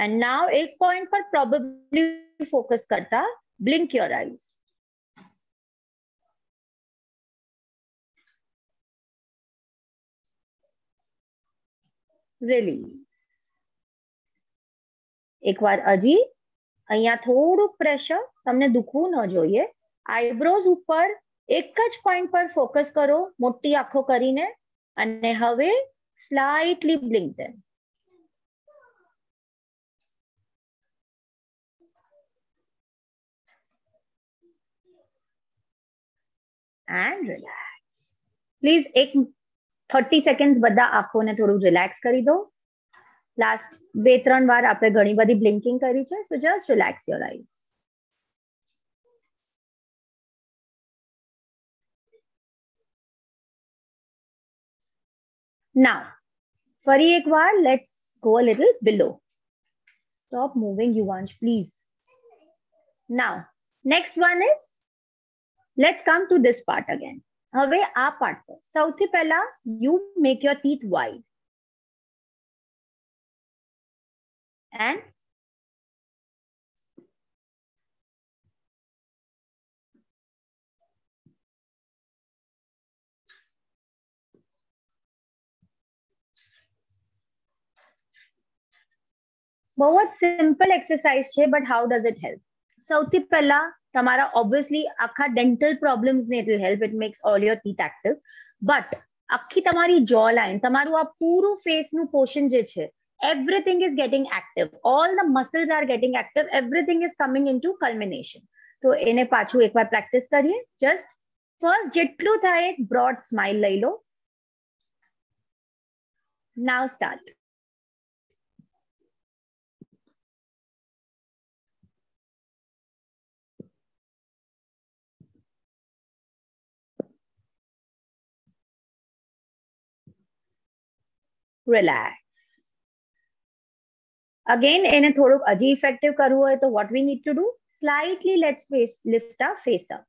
And now એક point પર probably focus કરતા, blink your eyes. Release. એકવાર હજી અહીંયા થોડુંક પ્રેશર, તમને દુખવું ન જોઈએ. આઈબ્રોઝ ઉપર એક જ પોઈન્ટ પર ફોકસ કરો, મોટી આંખો કરીને, અને હવે slightly blink them. And relax. Please 30 seconds બધા આંખોને થોડું રિલેક્સ કરી દો. Last 2-3 વાર આપણે ઘણી બધી blinking કરી છે, so just relax your eyes. Now, ફરી એકવાર let's go a little below. Stop moving, Yuvansh, please. Now, next one is, let's come to this part again. હવે આ part પર સૌથી પહેલા you make your teeth wide. And बहुत simple exercise છે, but how does it help? સૌથી પહેલા તમારા obviously આખા dental problems ને it will help. It makes all your teeth active. But આખી તમારી jaw line, તમારું આ પૂરું face નું portion જે છે, everything is getting active. All the muscles are getting active. Everything is coming into culmination. So એને પાછું એકવાર practice કરીએ. Just first જેટલું થાય એક broad smile લઈ લો. Now start. Relax. Again, એને થોડુંક હજી effective કરવું હોય તો what we need to do? Slightly let's lift our face up.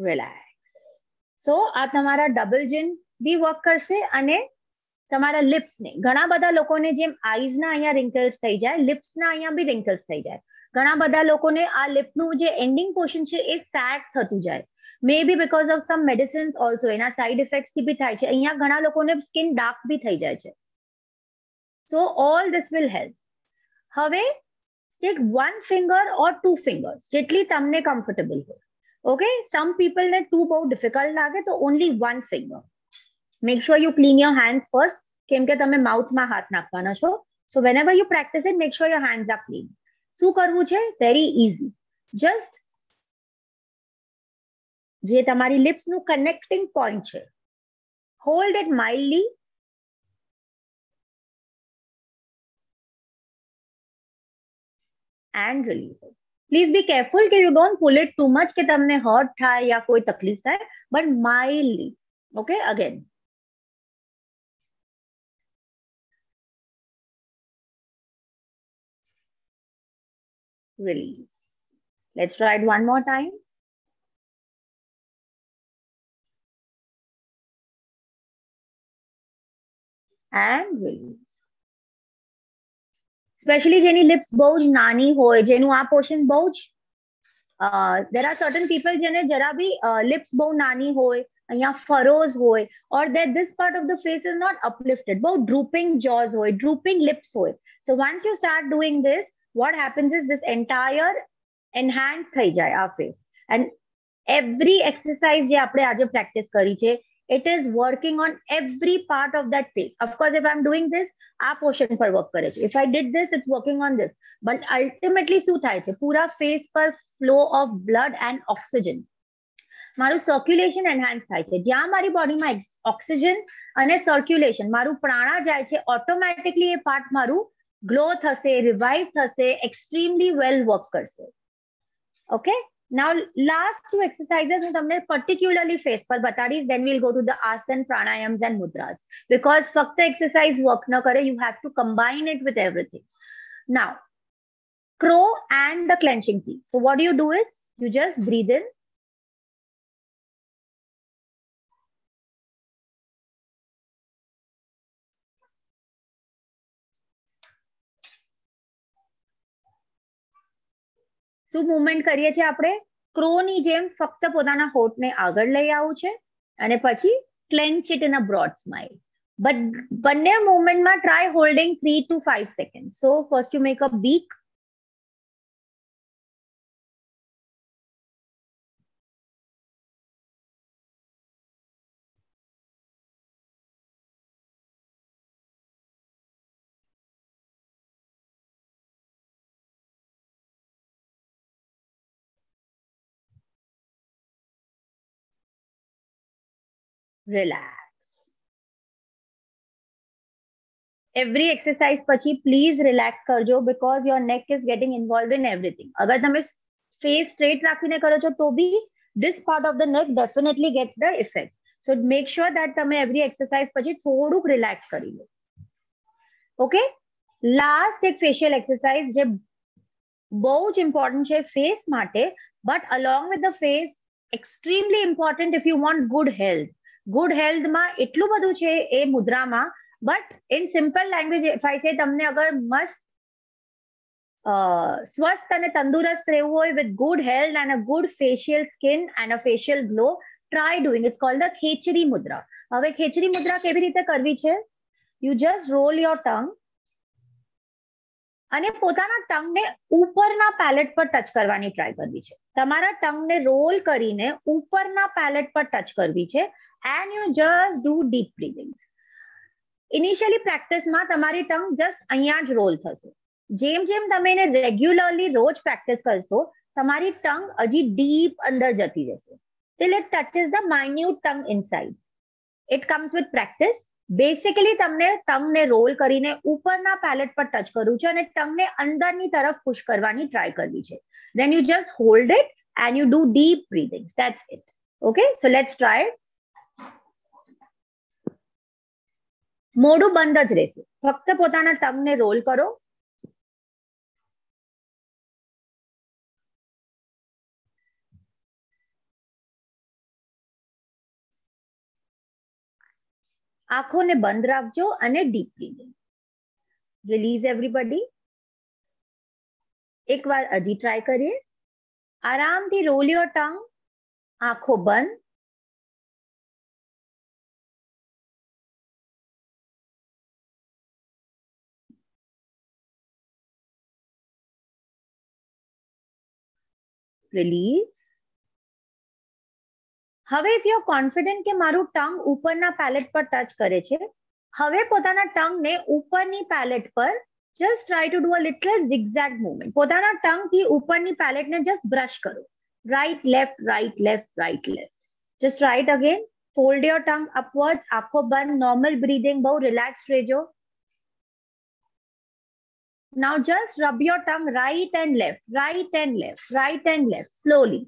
Relax. So, આ તમારા double chin બી work કરશે અને તમારા lips ને, ઘણા બધા લોકોને જેમ eyes ના અહીંયા wrinkles થઈ જાય, lips ના અહીંયા બી wrinkles થઈ જાય. ઘણા બધા લોકોને આ lip નું જે ending portion છે એ sag થતું જાય. Maybe because of some medicines also, એના side effects થી બી થાય છે. અહીંયા ઘણા લોકોને skin dark બી થઈ જાય છે. So all this will help. હવે take one finger or 2 fingers, જેટલી તમને comfortable હોય. Okay, some people ને 2 બહુ difficult લાગે તો only 1 finger. Make sure you clean your hands first, કેમ કે તમે mouth માં હાથ નાખવાના છો. So whenever you practice it, make sure your hands are clean. શું કરવું છે? Very easy. Just જે તમારી lips નું connecting point છે, hold it mildly. And release it. Please be careful that you don't pull it too much કે તમને hurt થાય या कोई तकलीफ થાય, but mildly. Okay, again. Release. Let's try it one more time. And release. Especially જેની lips બહુ જ નાની હોય, જેનું આ portion બહુ જ there are certain people જેને જરા બી lips બહુ નાની હોય અહીંયા furrows હોય, or that this part of the face is not uplifted, બહુ drooping jaws હોય, drooping lips હોય. So once you start doing this, what happens is this entire enhance થઈ જાય આ face. And every exercise જે આપણે આજે practice કરી છે, it is working on every part of that face. Of course, if I'm doing this, આ portion પર work કરે છે. If I did this, it's working on this. But ultimately શું થાય છે? પૂરા face પર flow of blood and oxygen. મારું circulation enhance થાય છે. જ્યાં મારી બોડીમાં oxygen અને circulation, મારું પ્રાણા જાય છે, automatically એ part મારું glow થશે, revive થશે, extremely well work કરશે. Okay? Now, last two exercises હું તમને particularly face પર બતાડીશ, then we'll go to the asana, pranayams and mudras. Because ફક્ત exercise work ન કરે, you have to combine it with everything. Now, crow and the clenching teeth. So what you do is, you just breathe in. શું movement કરીએ છીએ આપણે? ક્રોની જેમ ફક્ત પોતાના હોઠને આગળ લઈ આવવું છે અને પછી clench it in a broad smile. But બંને મૂવમેન્ટમાં try holding 3 to 5 seconds. So first you make a beak. Relax. Every exercise પછી please relax કરજો, because your neck is getting involved in everything. અગર તમે face straight રાખીને કરો છો તો બી this part of the neck definitely gets the effect. So make sure that તમે every exercise પછી થોડુંક relax કરી લો. Okay? Last એક facial exercise જે બહુ જ important છે face માટે, but along with the face, extremely important if you want good health. Good health માં એટલું બધું છે એ મુદ્રામાં, but in simple language, if I say તમને અગર મસ્ત સ્વસ્થ અને તંદુરસ્ત રહેવું હોય with good health and a good facial skin and a facial glow, try doing. It's called the ખેચરી મુદ્રા. હવે ખેચરી મુદ્રા કેવી રીતે કરવી છે? You just roll your tongue અને પોતાના ટંગને ઉપરના પેલેટ પર ટચ કરવાની ટ્રાય કરવી છે. તમારા ટંગને રોલ કરીને ઉપરના પેલેટ પર ટચ કરવી છે. And you just do deep breathings. Initially practice માં તમારી tongue just અહીંયા જ roll થશે. જેમ જેમ તમે એને regularly રોજ practice કરશો, તમારી tongue હજી deep અંદર જતી જશે. Till it touches the minute tongue inside. It comes with practice. Basically તમને tongue ને roll કરીને ઉપરના palate પર touch કરવું છે અને tongue ને અંદરની તરફ push કરવાની try કરવી છે. Then you just hold it and you do deep breathings. That's it. Okay, so let's try it. મોઢું બંધ જ રહેશે. ફક્ત પોતાના ટંગને રોલ કરો. આંખોને બંધ રાખજો અને ડીપ બ્રીથિંગ. Release everybody. એકવાર હજી ટ્રાય કરીએ. આરામથી રોલ યોર ટંગ. આંખો બંધ. Release. હવે if you are confident કે મારું ટંગ ઉપરના પેલેટ પર ટચ કરે છે, હવે પોતાના ટંગને ઉપરની પેલેટ પર just try to do a little zigzag movement. પોતાના ટંગથી ઉપરની પેલેટને just brush કરો. Right, left, right, left, right, left. Just try it again. Fold your tongue upwards. આંખો બંધ. Normal breathing. બહુ relaxed રહેજો. Now just rub your tongue right and left, right and left, right and left, slowly.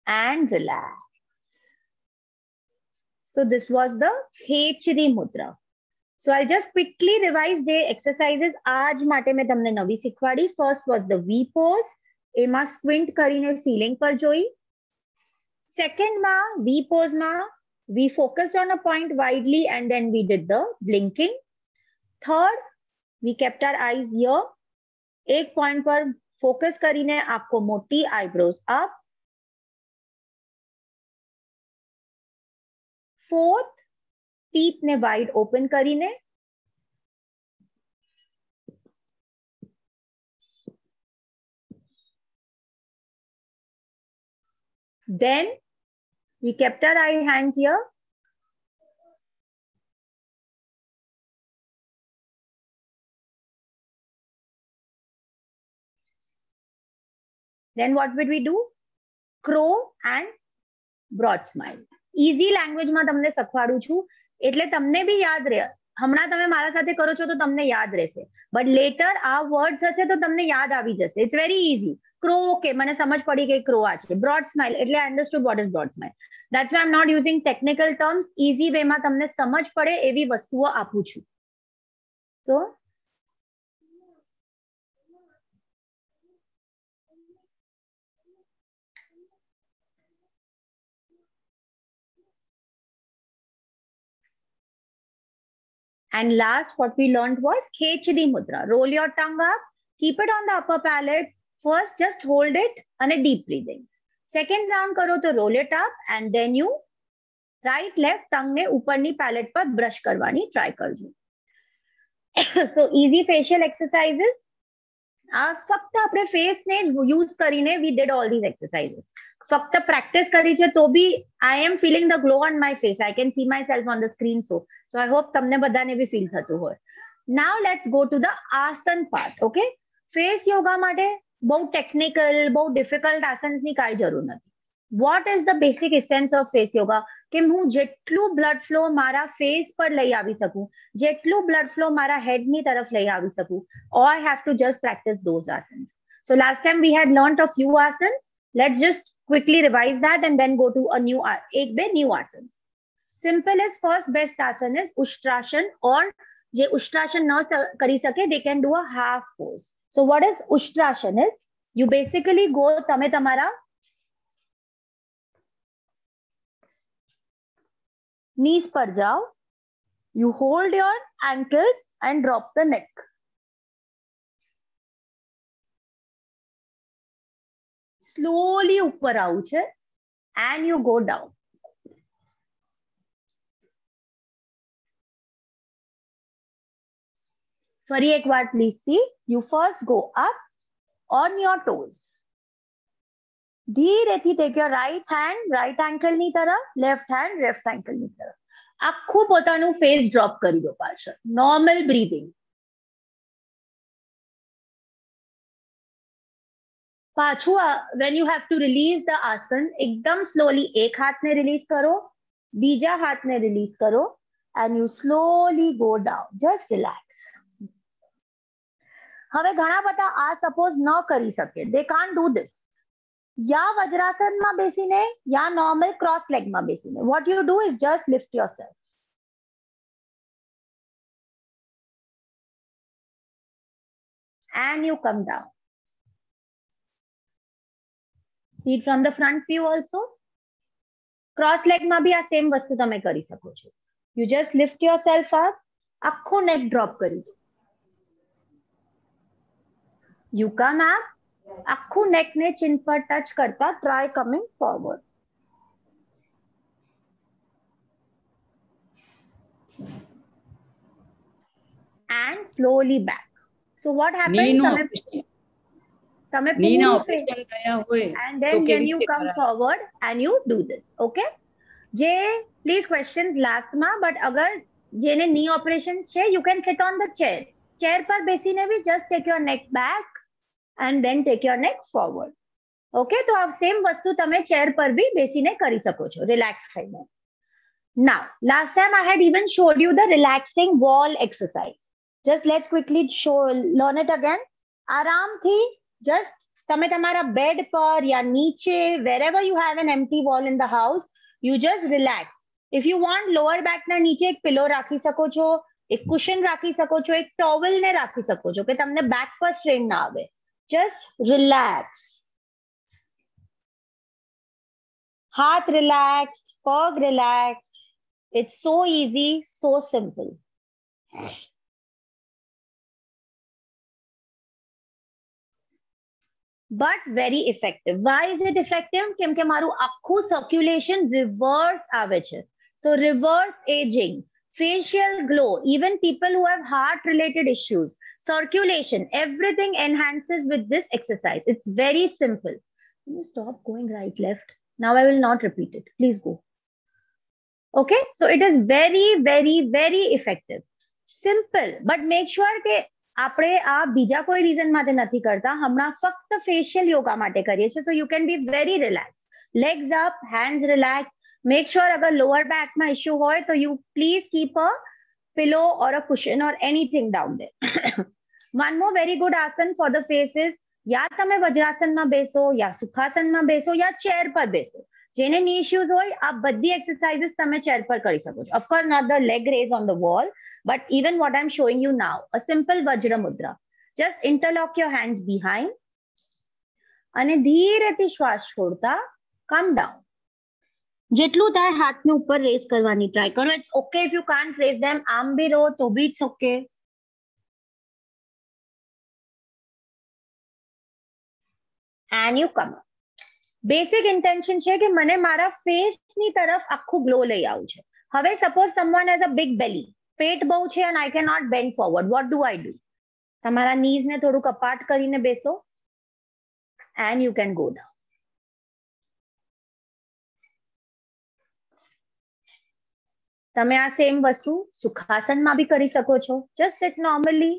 And relax. So this was the ખેચરી Mudra. So I'll just quickly revise the exercises. આજ માટે મેં તમને નવી શીખવાડી. First was the V pose. એમાં squint કરીને ceiling પર જોઈ. Second ma, V pose ma, we focused on a point widely and then we did the blinking. Third, we kept our eyes here. एक पॉइंट पर focus કરીને આંખો મોટી, eyebrows up. Fourth, teeth ને wide open કરીને. Then we kept our eye hands here. Then what would we do? Crow and broad smile. Easy language માં તમને શીખવાડું છું એટલે તમને બી યાદ રહે. હમણાં તમે મારા સાથે કરો છો તો તમને યાદ રહેશે. બટ લેટર આ વર્ડ્સ હશે તો તમને યાદ આવી જશે. It's very easy. Crow, okay, મને સમજ પડી કે ક્રો આ છે. બ્રોડ સ્માઇલ એટલે I understood what is broad smile. That's why I'm not using technical terms. Easy way માં તમને સમજ પડે એવી વસ્તુઓ આપું છું. So and last, what we learned was Khechdi Mudra. Roll your tongue up, keep it on the upper palate. First, just hold it and a deep breathing. Second round karo to roll it up and then you right, left tongue ne uparni palate par brush karwani try karjo. So easy facial exercises. ફક્ત આપણે face ને use કરીને we did all these exercises. ફક્ત practice કરી છે તો બી I am feeling the glow on my face. I can see myself on the screen. So I hope તમને બધાને બી ફીલ થતું હોય. Now let's go to the આસન part. Okay, ફેસ યોગા માટે બહુ ટેકનિકલ, બહુ ડિફિકલ્ટ આસન્સની કાંઈ જરૂર નથી. What is the basic essence of face yoga? કે હું જેટલું blood flow મારા face પર લઈ આવી શકું, જેટલું blood flow મારા head ની તરફ લઈ આવી શકું, or I have to just practice those asanas. So last time we had learnt a few asanas. Let's just quickly revise that and then go to a new new asanas. Simplest first best asana is Ushtrashan, or જે Ushtrashan ન કરી શકે, they can do a half pose. So what is Ushtrashan is, you basically go, તમે તમારા knees पर जाओ, you hold your ankles and drop the neck. Slowly ऊपर આવું છે and you go down. ફરી એક વાર please see, you first go up on your toes. ધીરેથી take your right hand, right ankle ની તરફ, left hand, left ankle ની તરફ. આખું પોતાનું face drop કરી દો પાછળ. Normal breathing. પાછું when you have to release the asan, એકદમ slowly એક હાથને release કરો, બીજા હાથને release કરો, and you slowly go down. Just relax. હવે ઘણા બધા આ suppose ન કરી શકે. They can't do this. या वज्रासन में बेसीने या नॉर्मल क्रॉस लेग में बेसीने. What you do is just lift yourself. And you come down. See it from the front view also. Cross leg में भी आ सेम वस्तु तमे करी सको छो. You just lift yourself up. आखो neck drop करी दो. You come up. આખું neck ને chin પર touch કરતા try coming forward. And slowly back. So what happens? તમે પૂરું face and then when you come forward and you do this. Okay? જે please questions last માં, but અગર જેને knee operations છે, you can sit on the chair. Chair પર બેસીને भी just take your neck back and then take your neck forward. Okay, તો આ સેમ વસ્તુ તમે ચેર પર બી બેસીને કરી શકો છો, રિલેક્સ થઈને. Now, last time I had even showed you the relaxing wall exercise. Just let's quickly learn it again. આરામથી just તમે તમારા bed પર या નીચે, wherever you have an empty wall in the house, you just relax. If you want lower back ના નીચે એક pillow રાખી શકો છો, એક cushion રાખી શકો છો, એક towel ને રાખી શકો છો કે તમને back પર strain ના આવે. Just relax. Heart relaxed, pug relaxed. It's so easy, so simple. but very effective. Why is it effective? કેમ કે મારું આખું circulation reverse આવે છે. So reverse aging, facial glow, even people who have heart related issues, circulation, everything enhances with this exercise. It's very simple. Can you stop going right left? Now I will not repeat it. Please go. Okay, so it is very, very, very effective. Simple, but make sure કે આપણે આ બીજા કોઈ reason માટે નથી કરતા, હમણાં ફક્ત ફેશિયલ યોગા માટે કરીએ છીએ. So you can be very relaxed. Legs up, hands relaxed. Make sure અગર lower back માં issue હોય તો you please keep a pillow or a cushion or anything down there. One more very good asana for the face is, या તમે વજ્રાસનમાં બેસો, या સુખાસનમાં બેસો, या ચેર પર બેસો. જેને knee issues હોય, આ બધી exercises તમે ચેર પર કરી શકો છો. Of course not the leg raise on the wall, but even what I'm showing you now, a simple Vajra Mudra. Just interlock your hands behind. અને ધીરેથી શ્વાસ છોડતા come down. જેટલું થાય હાથને ઉપર રેઝ કરવાની ટ્રાય કરો. It's okay if you can't raise them. આમ બી રહો તો બી it's okay. And you come up. Basic intention છે કે મને મારા ફેસની તરફ આખું ગ્લો લઈ આવું છે. હવે suppose someone has a big belly. પેટ બહુ છે and I cannot bend forward. What do I do? તમારા knees ને થોડુંક apart કરીને બેસો and you can go down. તમે આ સેમ વસ્તુ સુખાસનમાં બી કરી શકો છો. Just sit normally,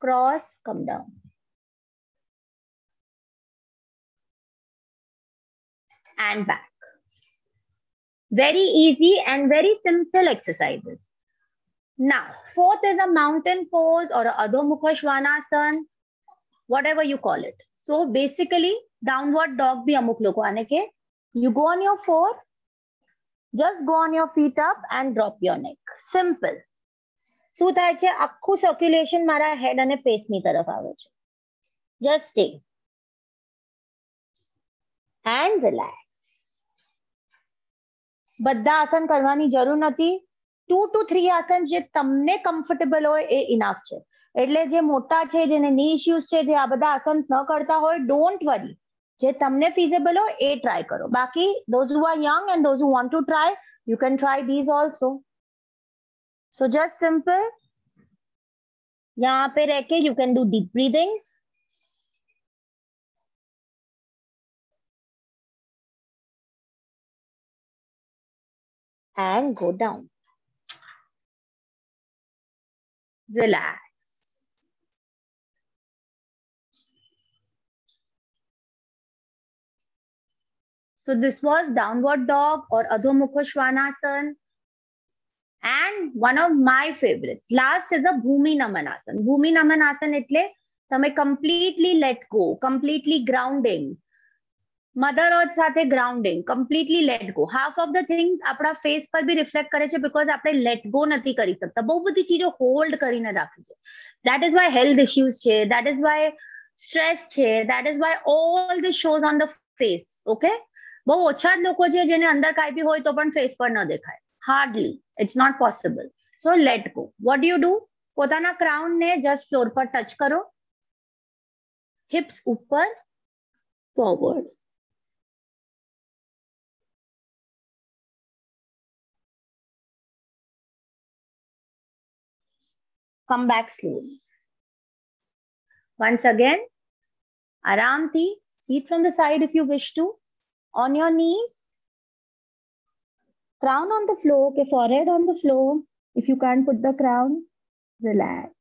cross, come down. And back. Very easy and very simple exercises. Now, fourth is a mountain pose or a Adho Mukha Svanasana, whatever you call it. So basically, downward dog bhi amuk loko aane ke. You go on your fourth, just go on your feet up and drop your neck. Simple. શું થાય છે? આખું circulation મારા head અને face ની તરફ આવે છે. Just stay. And relax. બધા આસન કરવાની જરૂર નથી. 2 to 3 આસન જે તમને કમ્ફર્ટેબલ હોય એ ઇનાફ છે. એટલે જે મોટા છે, જેને ની ઇશ્યુઝ છે, જે આ બધા આસન ન કરતા હોય, ડોન્ટ વરી. જે તમને ફીઝેબલ હોય એ ટ્રાય કરો. બાકી those who are young and those who want to try, you can try these also. So just simple. यहाँ पे रह के you can do deep breathings. And go down. Relax. So this was downward dog or Adho Mukha Svanasana. And one of my favorites, last is a Bhumi Namanasana. Bhumi Namanasana એટલે તમે completely let go, completely grounding. Mother Earth સાથે grounding, completely let go. Half of the things આપણા face પર બી reflect કરે છે because આપણે let go નથી કરી શકતા. બહુ બધી ચીજો hold કરીને રાખી છે. That is why health issues છે. That is why stress છે. That is why all this shows on the face. Okay? બહુ ઓછા જ લોકો છે જેને અંદર કાંઈ બી હોય તો પણ face પર ન દેખાય. Hardly. It's not possible. So let go. What do you do? પોતાના crown ને just floor પર touch કરો. Hips ઉપર, forward. Come back slowly. Once again, aramti, seat from the side if you wish to. On your knees. Crown on the floor, okay, forehead on the floor. If you can't put the crown, relax.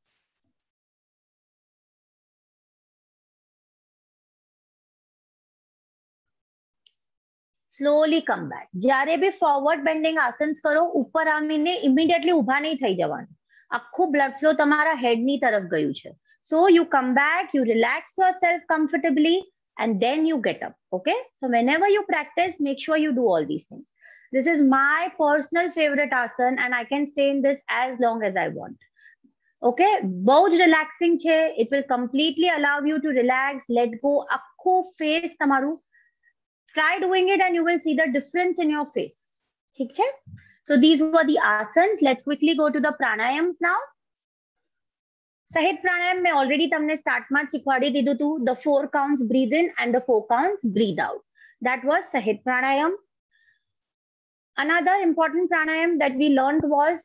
Slowly come back. જ્યારે બી forward bending આસન્સ કરો, ઉપર આવીને immediately ઊભા નહીં થઈ જવાનું. આખું blood flow તમારા head ની તરફ ગયું છે. So you come back, you relax yourself comfortably, and then you get up. Okay? So whenever you practice, make sure you do all these things. This is my personal favorite asana, and I can stay in this as long as I want. Okay? બહુ જ relaxing છે. It will completely allow you to relax, let go. આખું face તમારું. Try doing it and you will see the difference in your face. ठीक है? So these were the asanas. Let's quickly go to the pranayams now. સહેજ પ્રાણાયામ મેં already તમને સ્ટાર્ટમાં જ શીખવાડી દીધું હતું. The 4 counts breathe in and the 4 counts breathe out. That was સહેજ પ્રાણાયામ. Another important pranayam that we learned was,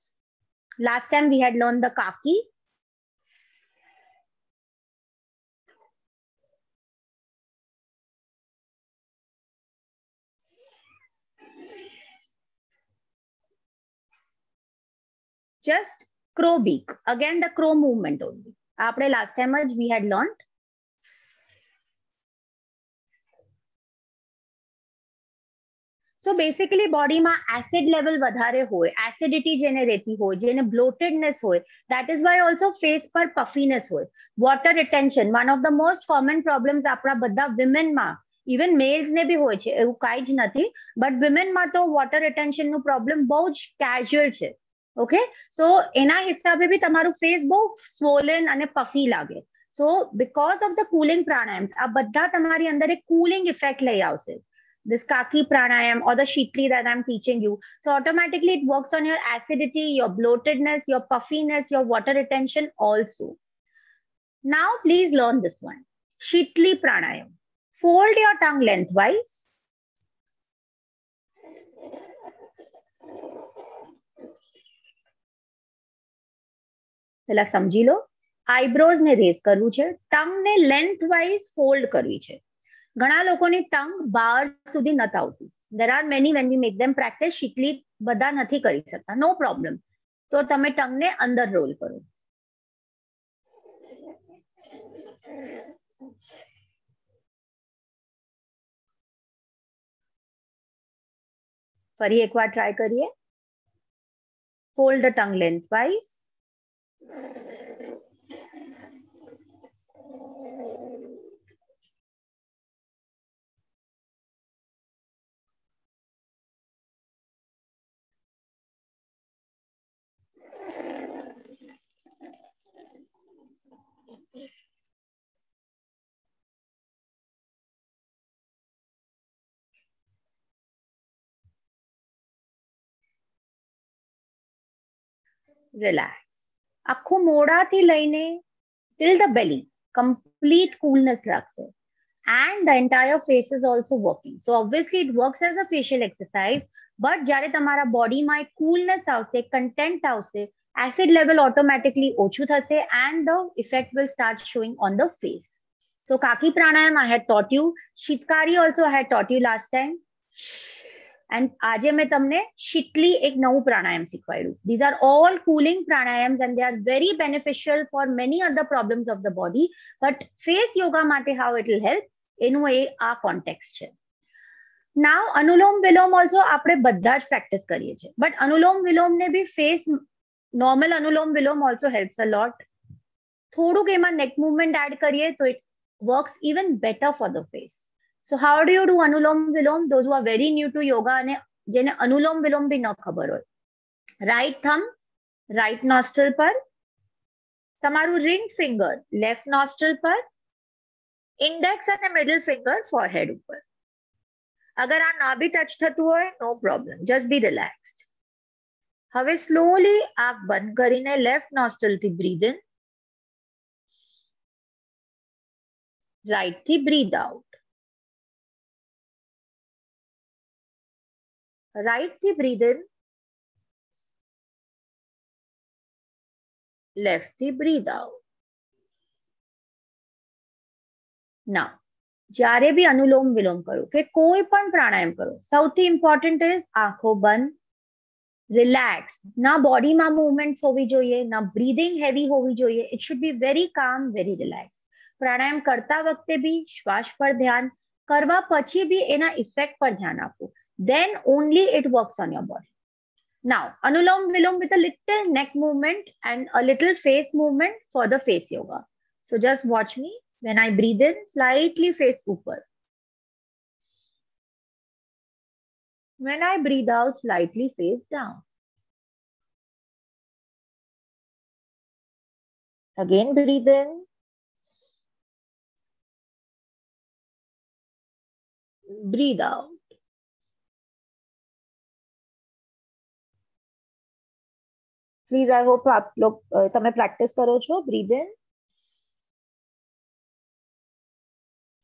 last time we had learned the Kaki. Just crow beak. Again, the crow movement only. આપણે last time we had learned. So basically બોડીમાં acid level વધારે હોય, acidity જેને રહેતી હોય, જેને બ્લોટેડનેસ હોય, that is why also face પર પફીનેસ હોય. Water retention, one of the most common problems આપણા બધા વિમેનમાં, ઇવન મેલ્સને બી હોય છે, એવું કાંઈ જ નથી, બટ વિમેનમાં તો વોટર રિટેન્શનનું પ્રોબ્લેમ બહુ જ કેઝ્યુઅલ છે. ઓકે, સો એના હિસાબે બી તમારું ફેસ બહુ સ્વોલન અને પફી લાગે. So because of the cooling pranayams, આ બધા તમારી અંદર એક કુલિંગ ઇફેક્ટ લઈ આવશે. This Kaki pranayam or the Shitli that I'm teaching you. So automatically it works on your acidity, your bloatedness, your puffiness, your water retention also. Now please learn this one. Shitli pranayam. Fold your tongue lengthwise. પેલા સમજી લો, eyebrows ને rays કરવું છે, tongue ને લેન્થવાઇઝ fold કરવી છે. ઘણા લોકોની ટંગ બહાર સુધી નથી આવતી. There are many when we make them practice. શીતલી બધા નથી કરી શકતા, no problem. તો તમે ટંગને અંદર રોલ કરો. ફરી એકવાર ટ્રાય કરીએ. Fold the tongue lengthwise. Relax. આખું મોઢાથી લઈને till the belly complete coolness રાખશે, and the entire face is also working. So obviously it works as a facial exercise, but જ્યારે તમારા બોડીમાં એક coolness આવશે, content આવશે, acid level automatically ઓછું થશે, and the effect will start showing on the face. So Kaki pranayam I had taught you. Shitkari also I had taught you last time. And આજે મેં તમને શીતલી એક નવું પ્રાણાયામ શીખવાડ્યું. These are all cooling pranayams and they are very beneficial for many other problems of the body. But face yoga માટે how it will help, એનું આ context છે. Now અનુલોમ વિલોમ also આપણે બધા જ practice કરીએ છીએ. But અનુલોમ વિલોમ ને બી face normal anulom vilom also helps a lot. થોડુંક એમાં neck movement add કરીએ તો it works even better for the face. So how do you do Anulom Vilom? Those who are very new to yoga and jene Anulom Vilom bhi na khabar hoy. Right thumb, right nostril par. Tamaru ring finger, left nostril par. Index and middle finger, forehead upar. Agar aa na bhi touch thatu hoy, no problem. Just be relaxed. Have slowly aap band karine left nostril thi breathe in. Right thi breathe out. Right thi breathe in, left thi breathe out. Now, જ્યારે બી અનુલોમ વિલોમ કરો કે કોઈ પણ પ્રાણાયામ કરો, સૌથી important is આંખો બંધ, relax. ના બોડીમાં મૂવમેન્ટ્સ હોવી જોઈએ, ના બ્રીધિંગ હેવી હોવી જોઈએ. ઇટ શુડ બી વેરી કામ, વેરી રિલેક્સ. પ્રાણાયામ કરતા વખતે બી શ્વાસ પર ધ્યાન, કરવા પછી બી એના ઇફેક્ટ પર ધ્યાન આપવું. Then only it works on your body. Now, Anulom Vilom with a little neck movement and a little face movement for the face yoga. So just watch me. When I breathe in, slightly face upward. When I breathe out, slightly face down. Again, breathe in. Breathe out. Please I hope આપ log તમે practice કરો છો. Breathe in,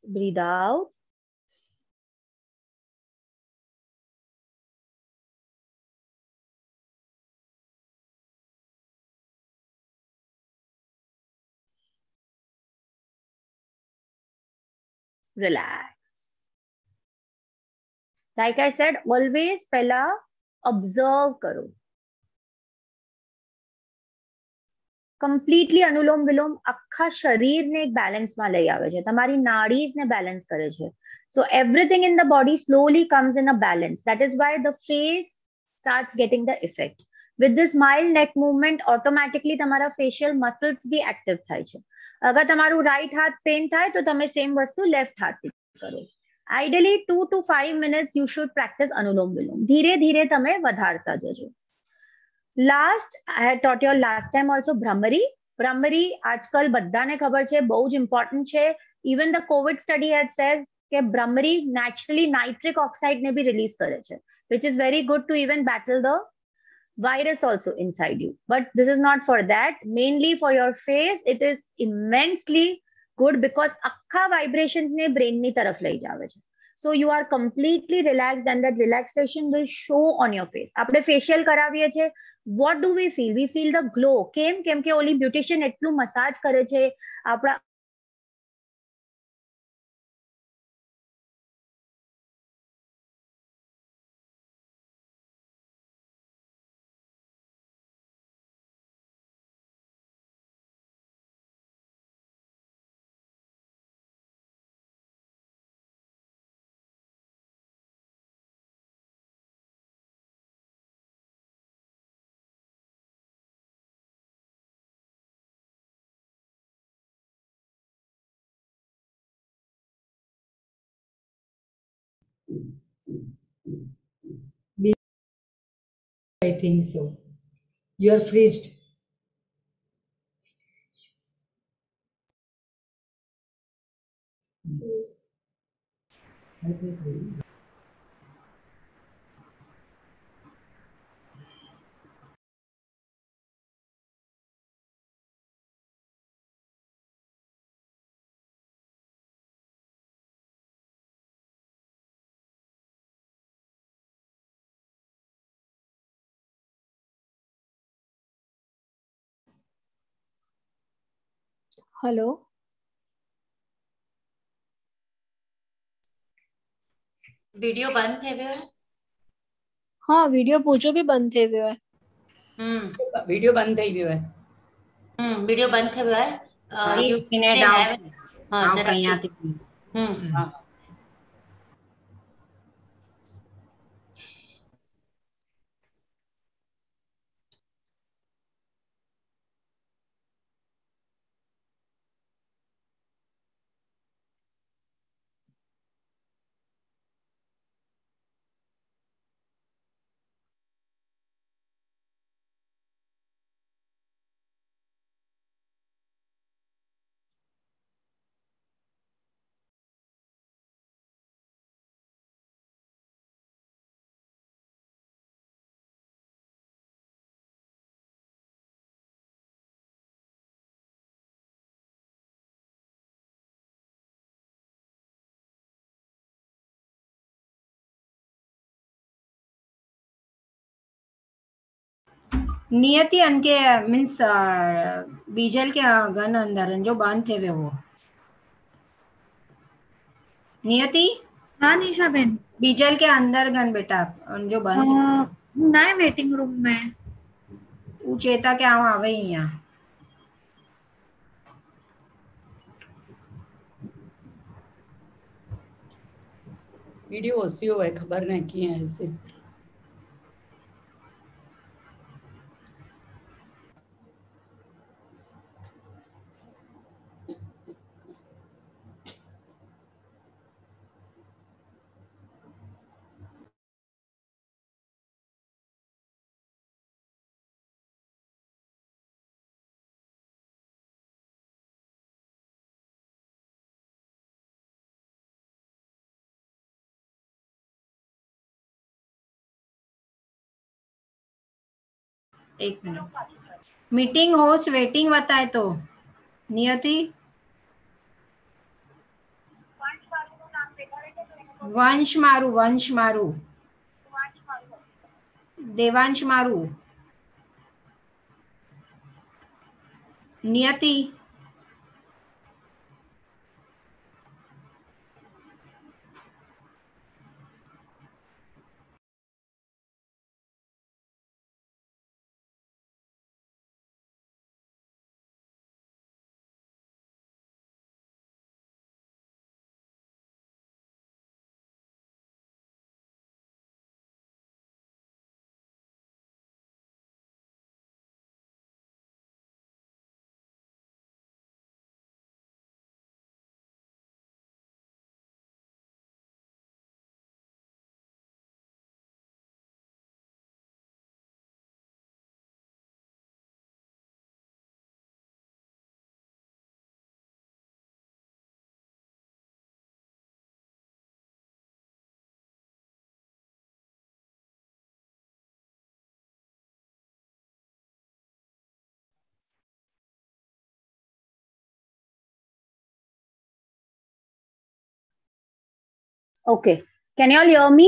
breathe out. Relax. Like I said, always પહેલા observe કરો. Completely અનુલોમ વિલોમ આખા શરીરને એક બેલેન્સમાં લઈ આવે છે, તમારી નાડીઝને બેલેન્સ કરે છે. So everything in the body slowly comes in a balance. That is why the face starts getting the effect. With this mild neck movement, automatically તમારા facial muscles બી active થાય છે. અગર તમારું રાઈટ હાથ પેન થાય તો તમે સેમ વસ્તુ લેફ્ટ હાથથી કરો. Ideally 2 to 5 minutes you should practice અનુલોમ વિલોમ. ધીરે ધીરે તમે વધારતા જજો. Last, I had taught you all last time also Brahmari. Brahmari આજકાલ બધાને ખબર છે, બહુ જ important છે. Even the COVID study had said કે Brahmari naturally nitric oxide ને બી release કરે છે, which is very good to even battle the virus also inside you. But this is not for that. Mainly for your face, it is immensely good because આખા vibrations ને brain ની તરફ લઈ જાવે છે. So you are completely relaxed and that relaxation will show on your face. આપણે facial કરાવીએ છે, what do we feel? We feel the glow. કેમ કે ઓલી બ્યુટિશિયન એટલું મસાજ કરે છે આપણા I think so. You are freezed. Hello video બંધ થઈ ગયો. હા વિડિયો પૂછો બી બંધ થઈ ગયો. વિડિયો બંધ થઈ ગયો. વિડિયો બંધ થઈ ગયો. એક મિનિટ હા જરા અહીંયાથી नियति अनके मीन्स बीजल के गन अंदर जो बंद थे वे वो नियति. हाँ निशा बेन. बीजल के अंदर गन बेटा जो बंद थे ना वेटिंग रूम में वो चेता के आवे यहाँ वीडियो ओसी हुआ है, खबर नहीं की है ऐसे. एक मिनट, मीटिंग होस्ट वेटिंग बताए तो नियति वंश मारू देवांश मारू नियति Okay. Can you all hear me?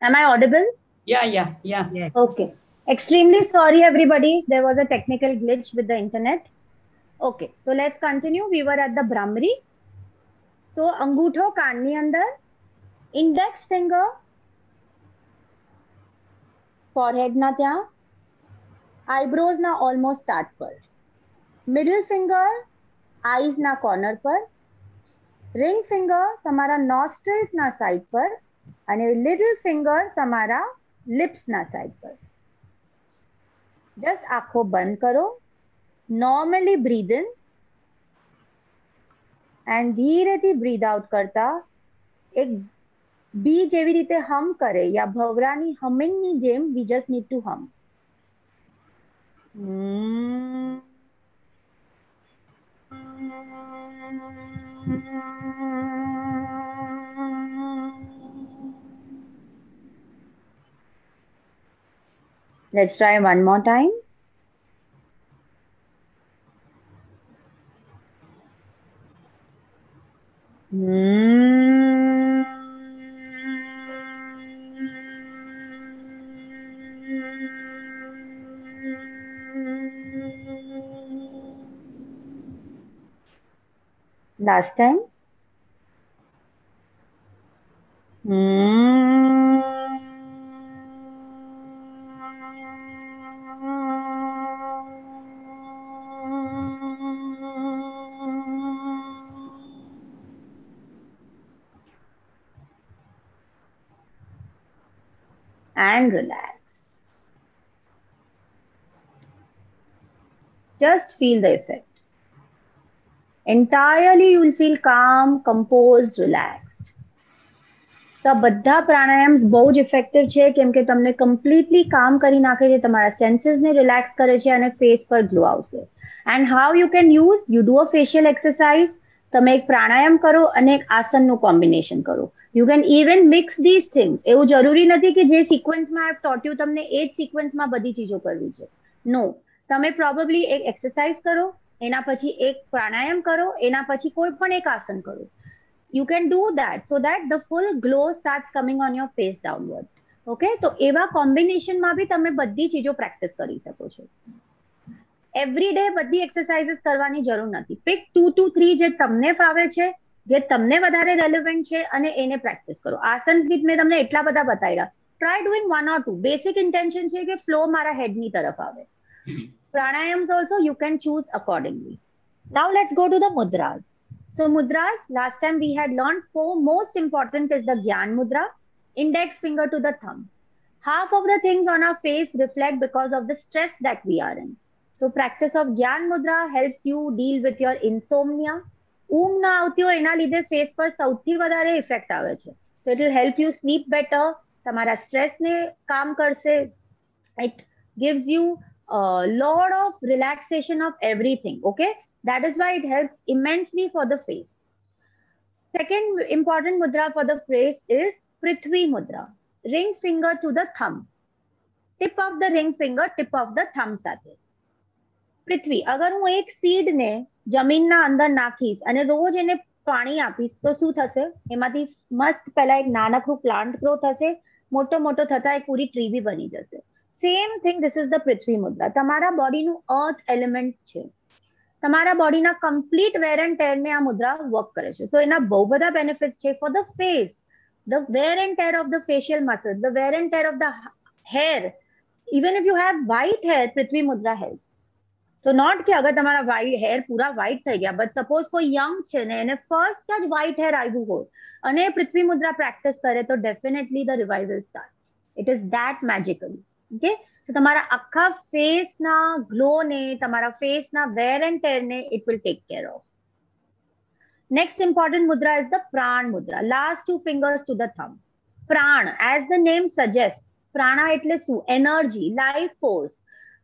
Am I audible? Yeah. Okay. Extremely sorry, everybody. There was a technical glitch with the internet. Okay. So let's continue. We were at the Brahmari. So अंगूठो काननी अंदर, index finger forehead ना ત્યાં, eyebrows ना almost start पर, middle finger eyes ना corner पर, ring finger તમારા nostrils ના side પર અને little finger તમારા lips ના side પર. Just આંખો બંધ કરો, normally breathe in and ધીરેથી breathe out કરતા એક બી જેવી રીતે હમ કરે યા ભવરાની હમિંગની જેમ we just need to hum. Let's try one more time. Last time. And relax. Just feel the effect. Entirely you will feel calm, composed, relaxed. So બધા પ્રાણાયામ્સ બહુ જ effective છે કેમ કે તમને કમ્પ્લીટલી કામ કરી નાખે છે, તમારા સેન્સીસને રિલેક્સ કરે છે અને ફેસ પર ગ્લો આવશે. And how you can use, you do a facial exercise, તમે એક પ્રાણાયામ કરો અને એક આસનનું કોમ્બિનેશન કરો. You can even mix this things. એવું જરૂરી નથી કે જે સિક્વન્સમાં આઈ હેવ ટોટ યુ તમને એ જ સિક્વન્સમાં બધી ચીજો કરવી છે. નો, તમે પ્રોબેબલી એક એક્સરસાઇઝ કરો, એના પછી એક પ્રાણાયામ કરો, એના પછી કોઈ પણ એક આસન કરો. You can do that so that the full glow starts coming on your face downwards. Okay, તો એવા કોમ્બિનેશનમાં બી તમે બધી ચીજો પ્રેક્ટિસ કરી શકો છો. એવરી ડે બધી એક્સરસાઇઝીસ કરવાની જરૂર નથી. પિક 2 to 3 જે તમને ફાવે છે, જે તમને વધારે રેલેવન્ટ છે અને એને પ્રેક્ટિસ કરો. આસન્સ બી મેં તમને એટલા બધા બતાવ્યા. Try doing 1 or 2. Basic intention છે કે ફ્લો મારા હેડની તરફ આવે. પ્રાણાયામ્સ also you can choose accordingly. Now let's go to the mudras. So mudras, last time we had learned 4. Most important is the Gyan Mudra, index finger to the thumb. Half of the things on our face reflect because of the stress that we are in. So practice of Gyan Mudra helps you deal with your insomnia. ઊંઘ ના આવતી હોય એના લીધે face પર સૌથી વધારે effect આવે છે. So it will help you sleep better. તમારા સ્ટ્રેસને કામ કરશે. It gives you a lot of relaxation of everything. Okay. That is why it helps immensely for the face. Second important mudra for the face is Prithvi Mudra. Ring finger to the thumb. Tip of the ring finger, tip of the thumb સાથે. પૃથ્વી, અગર હું એક seed ને જમીનના અંદર નાખીશ અને રોજ એને પાણી આપીશ તો શું થશે? એમાંથી મસ્ત પહેલા એક નાનકડું પ્લાન્ટ ગ્રો થશે, મોટો મોટો થતા એક પૂરી ટ્રી બી બની જશે. Same thing, this is the prithvi mudra. તમારા બોડીનું અર્થ એલિમેન્ટ છે. તમારા બોડીના કમ્પ્લીટ વેર એન્ડ ટેર ને આ મુદ્રા વર્ક કરે છે. તો એના બહુ બધા બેનિફિટ્સ છે for the face, the wear and tear of the facial muscles, the wear and tear of the hair. Even if you have white hair, Prithvi mudra helps. So not કે અગર તમારા હેર પૂરા વ્હાઇટ થઈ ગયા, બટ સપોઝ કોઈ young છે ને એને ફર્સ્ટ જ વ્હાઇટ હેર આવ્યું હોય અને પૃથ્વી મુદ્રા પ્રેક્ટિસ કરે તો definitely the revival starts. It is that magical. Okay, તો તમારા આખા ફેસના ગ્લો ને, તમારા ફેસના વેર એન્ડ ટેર ને it will take care of. Next important mudra is the prana mudra. Last 2 fingers to the thumb. Prana, as the name suggest, prana એટલે શું? Energy, life force.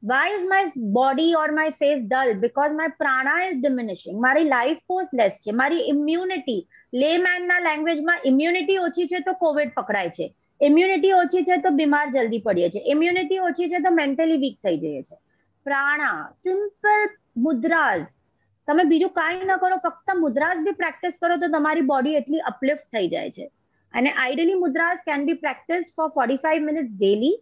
Why is my body or my face dull? Because my prana is diminishing. મારી life force less છે. મારી immunity, layman ના language માં immunity ઓછી છે તો COVID પકડાય છે. immunity ઓછી છે તો બીમાર જલ્દી પડીએ છે. immunity ઓછી છે તો mentally weak થઈ જઈએ છે. પ્રાણા, simple mudras. તમે બીજું કાંઈ ન કરો, ફક્ત મુદ્રાસ બી પ્રેક્ટિસ કરો તો તમારી બોડી એટલી અપલિફ્ટ થઈ જાય છે. અને ideally mudras can be practised for 45 minutes daily.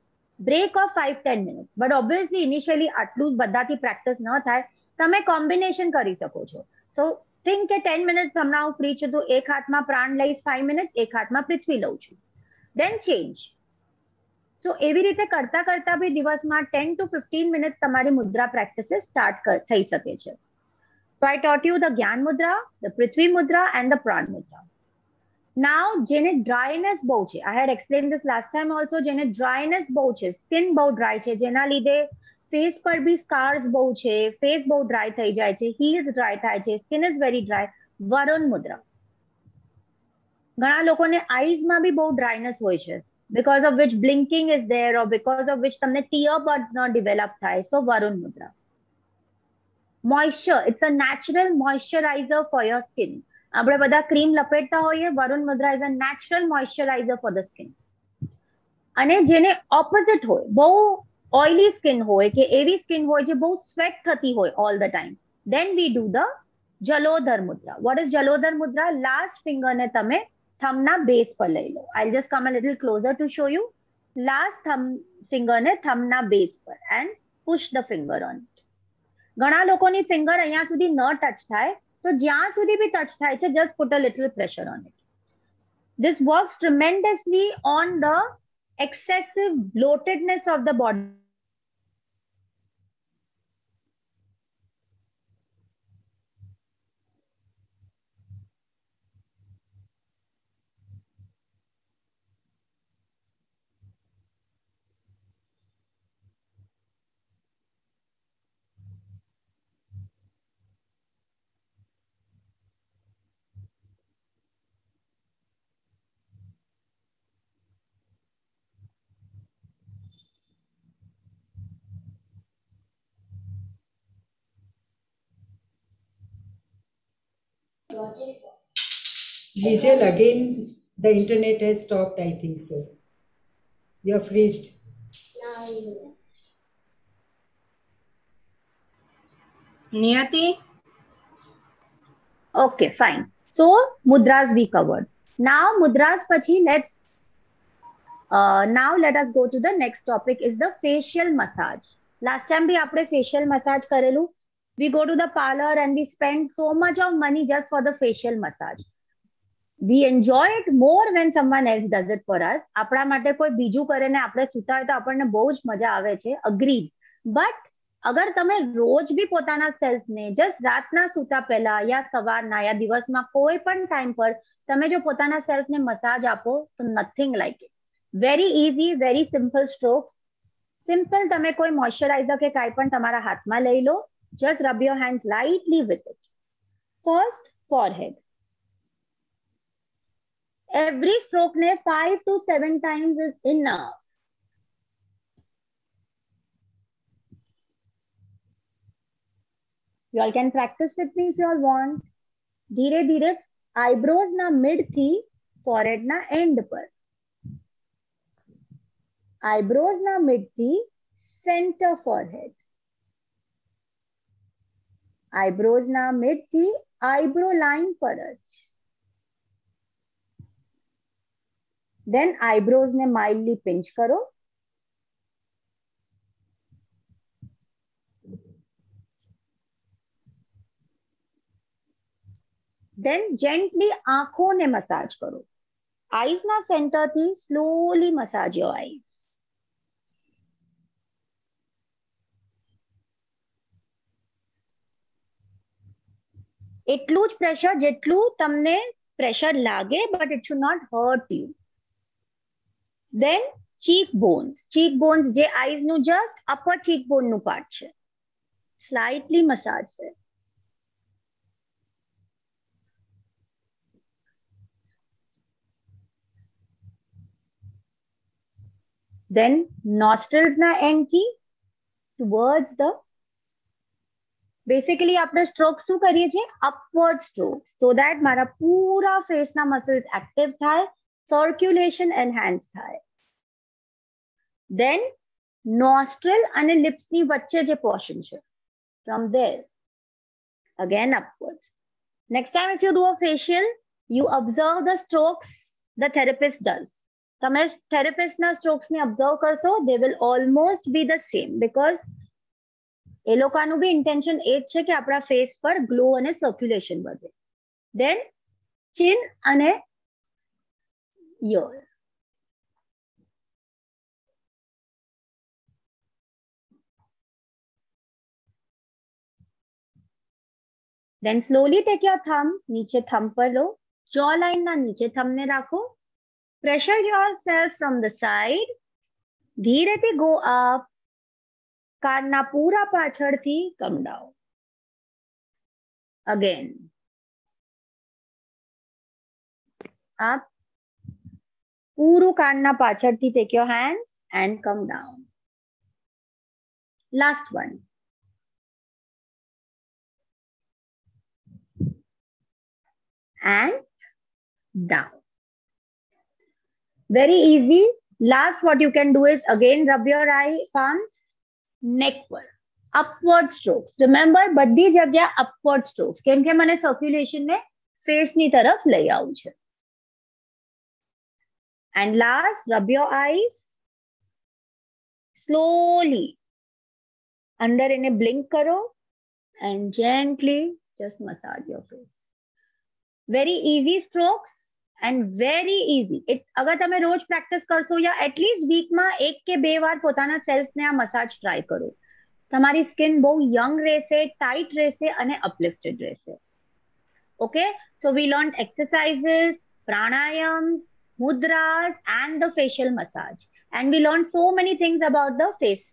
Break of 5-10 minutes. But obviously initially આટલું બધાથી પ્રેક્ટિસ ન થાય, તમે કોમ્બિનેશન કરી શકો છો. સો થિંક કે 10 minutes હમણાં હું ફ્રી છું તો એક હાથમાં પ્રાણ લઈશ 5 minutes, એક હાથમાં પૃથ્વી લઉં છું, દેન ચેન્જ. સો એવી રીતે કરતા કરતા બી દિવસમાં 10 to 15 minutes તમારી મુદ્રા પ્રેક્ટિસીસ સ્ટાર્ટ થઈ શકે છે. So I taught you the જ્ઞાન મુદ્રા, the Prithvi Mudra and the Pran Mudra. Now, જેને ડ્રાયનેસ બહુ છે, I had explained this last time also, જેને ડ્રાયનેસ બહુ છે, સ્કિન બહુ ડ્રાય છે, જેના લીધે ફેસ પર બી સ્કાર્સ બહુ છે, ફેસ બહુ ડ્રાય થઈ જાય છે, હીલ્સ ડ્રાય થાય છે, skin is very dry. Varun mudra. ઘણા લોકોને આઈઝમાં બી બહુ ડ્રાયનેસ હોય છે, because of which blinking is there or because of which તમને tear buds ન develop થાય. So Varun Mudra. Moisture, it's a natural moisturizer for your skin. આપણે બધા ક્રીમ લપેટતા હોઈએ, Varun mudra is a natural moisturiser for the skin. અને જેને opposite હોય, બહુ ઓઇલી સ્કિન હોય કે એવી સ્કિન હોય જે બહુ સ્વેટ થતી હોય all the time, then we do the Jalodhar mudra. What is Jalodhar mudra? Last ફિંગરને તમે થંબના બેઝ પર લઈ લો. I just come a little closer to show you. Last ફિંગરને થંબના બેઝ પર and push the finger on it. ઘણા લોકોની ફિંગર અહીંયા સુધી ન ટચ થાય, તો જ્યાં સુધી બી ટચ થાય છે, just put a little pressure on it. This works tremendously on the excessive bloatedness of the body. Vijay, again the internet has stopped, I think so. You are freezed. Niyati. Okay, fine. So mudras we covered. Now mudras pachi now let us go to the next topic is the facial massage. Last time bhi apne facial massage karelu. We go to the parlor and we spend so much of money just for the facial massage. We enjoy it more when someone else does it for us. આપણા માટે કોઈ બીજું કરે ને આપણે સુતા હોય તો આપણને બહુ જ મજા આવે છે. Agreed. But અગર તમે રોજ બી પોતાના સેલ્ફને જસ્ટ રાતના સુતા પહેલા યા સવારના યા દિવસમાં કોઈ પણ ટાઈમ પર તમે જો પોતાના સેલ્ફને મસાજ આપો તો nothing like it. Very easy, very simple strokes. Simple તમે કોઈ મોઇશ્ચરાઇઝર કે કાંઈ પણ તમારા હાથમાં લઈ લો. Just rub your hands lightly with it. First, forehead. Every stroke ne 5 to 7 times is enough. You all can practice with me if you all want. ધીરે ધીરે eyebrows na mid થી forehead na end પર. Eyebrows ના mid થી centre forehead, eyebrows ના mid થી eyebrow line પર જ. Then eyebrows ને mildly pinch કરો. Then gently આંખોને મસાજ કરો. Eyes ના center થી slowly massage your eyes. એટલું જ પ્રેશર જેટલું તમને પ્રેશર લાગે, but it should not hurt you. Then cheekbones. Cheekbones જે eyes નું just upper cheekbone નું part છે. Slightly massage છે. Then nostrils ના end થી towards the, basically આપણે stroke શું કરીએ છીએ? Upward stroke, so that મારા પૂરા face ના muscles active થાય, circulation enhance થાય. Then nostril અને lips ની વચ્ચે જે portion છે, from there again upwards. Next time if you do a facial, you observe the strokes the therapist does. તમે therapist ના strokes ને observe કરશો, they will almost be the same, because એ લોકોનું બી intention એ જ છે કે આપણા face પર glow અને circulation વધે. Then chin અને ear. Then slowly take your thumb, નીચે thumb પર લો, jawline ના નીચે thumb ને રાખો. Pressure yourself from the side. ધીરેથી go up. કાનના પૂરા પાછળથી come down. Again. Up. પૂરું કાનના પાછળથી take your hands and come down. Last one. And down. Very easy. Last what you can do is again rub your eye palms, neck પર. Upward strokes. Remember બધી જગ્યા upward strokes, કેમ કે મને circulation ને face ની તરફ લઈ આવું છે. And last, rub your eyes. Slowly. અંદર એને blink કરો and gently just massage your face. Very easy strokes and very easy. અગર તમે રોજ પ્રેક્ટિસ કરશો યા એટલીસ્ટ વીકમાં 1 કે 2 વાર પોતાના સેલ્ફને આ મસાજ ટ્રાય કરો, તમારી સ્કિન બહુ યંગ રહેશે, ટાઈટ રહેશે અને અપલિફ્ટેડ રહેશે. Okay, so we learn exercises, pranayams, mudras and the facial massage, and we learned so many things about the face,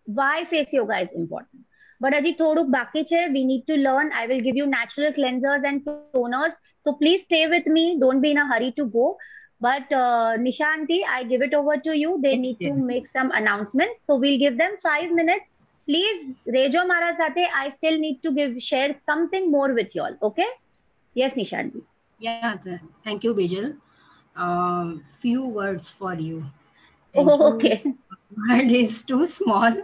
why face yoga is important. But hજી થોડુંક બાકી છે. We need to learn. I will give you natural cleansers and toners, so please stay with me, don't be in a hurry to go. But Nisha aunty, I give it over to you. They need to make some announcements, so we'll give them 5 minutes. Please rejo mara સાથે. I still need to share something more with you all. Okay? Yes, Nisha aunty. Yeah, thank you, Bijal. Few words for you. Thank Okay. you. Word is too small.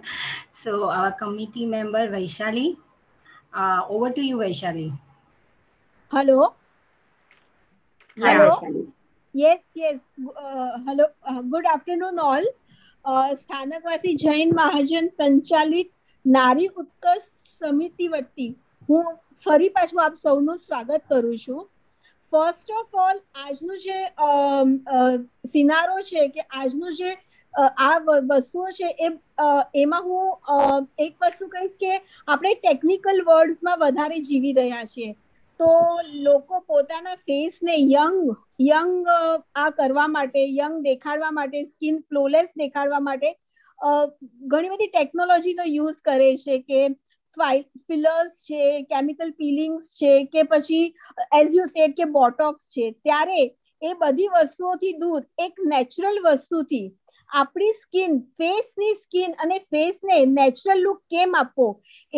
So our committee member Vaishali, over to you, Vaishali. Hello. Hi, Hello. Vaishali. Yes. Hello. Good afternoon, all. સ્થાનકવાસી જૈન મહાજન સંચાલિત નારી ઉત્કર્ષ સમિતિ વતી હું ફરી પાછું આપ સૌનું સ્વાગત કરું છું. ફર્સ્ટ ઓફ ઓલ, આજનું જે સિનારો છે કે આજનું જે આ વસ્તુઓ છે એમાં હું એક વસ્તુ કહીશ કે આપણે ટેકનિકલ વર્ડ્સમાં વધારે જીવી રહ્યા છીએ. તો લોકો પોતાના ફેસને યંગ આ કરવા માટે, યંગ દેખાડવા માટે, સ્કિન ફ્લોલેસ દેખાડવા માટે ઘણી બધી ટેકનોલોજીનો યુઝ કરે છે કે ફિલર્સ છે, કેમિકલ પીલિંગ્સ છે કે પછી એઝ યુ સેડ કે બોટોક્સ છે. ત્યારે એ બધી વસ્તુઓથી દૂર એક નેચરલ વસ્તુથી આપણી સ્કિન, ફેસની સ્કિન અને ફેસને નેચરલ લુક કેમ આપવો,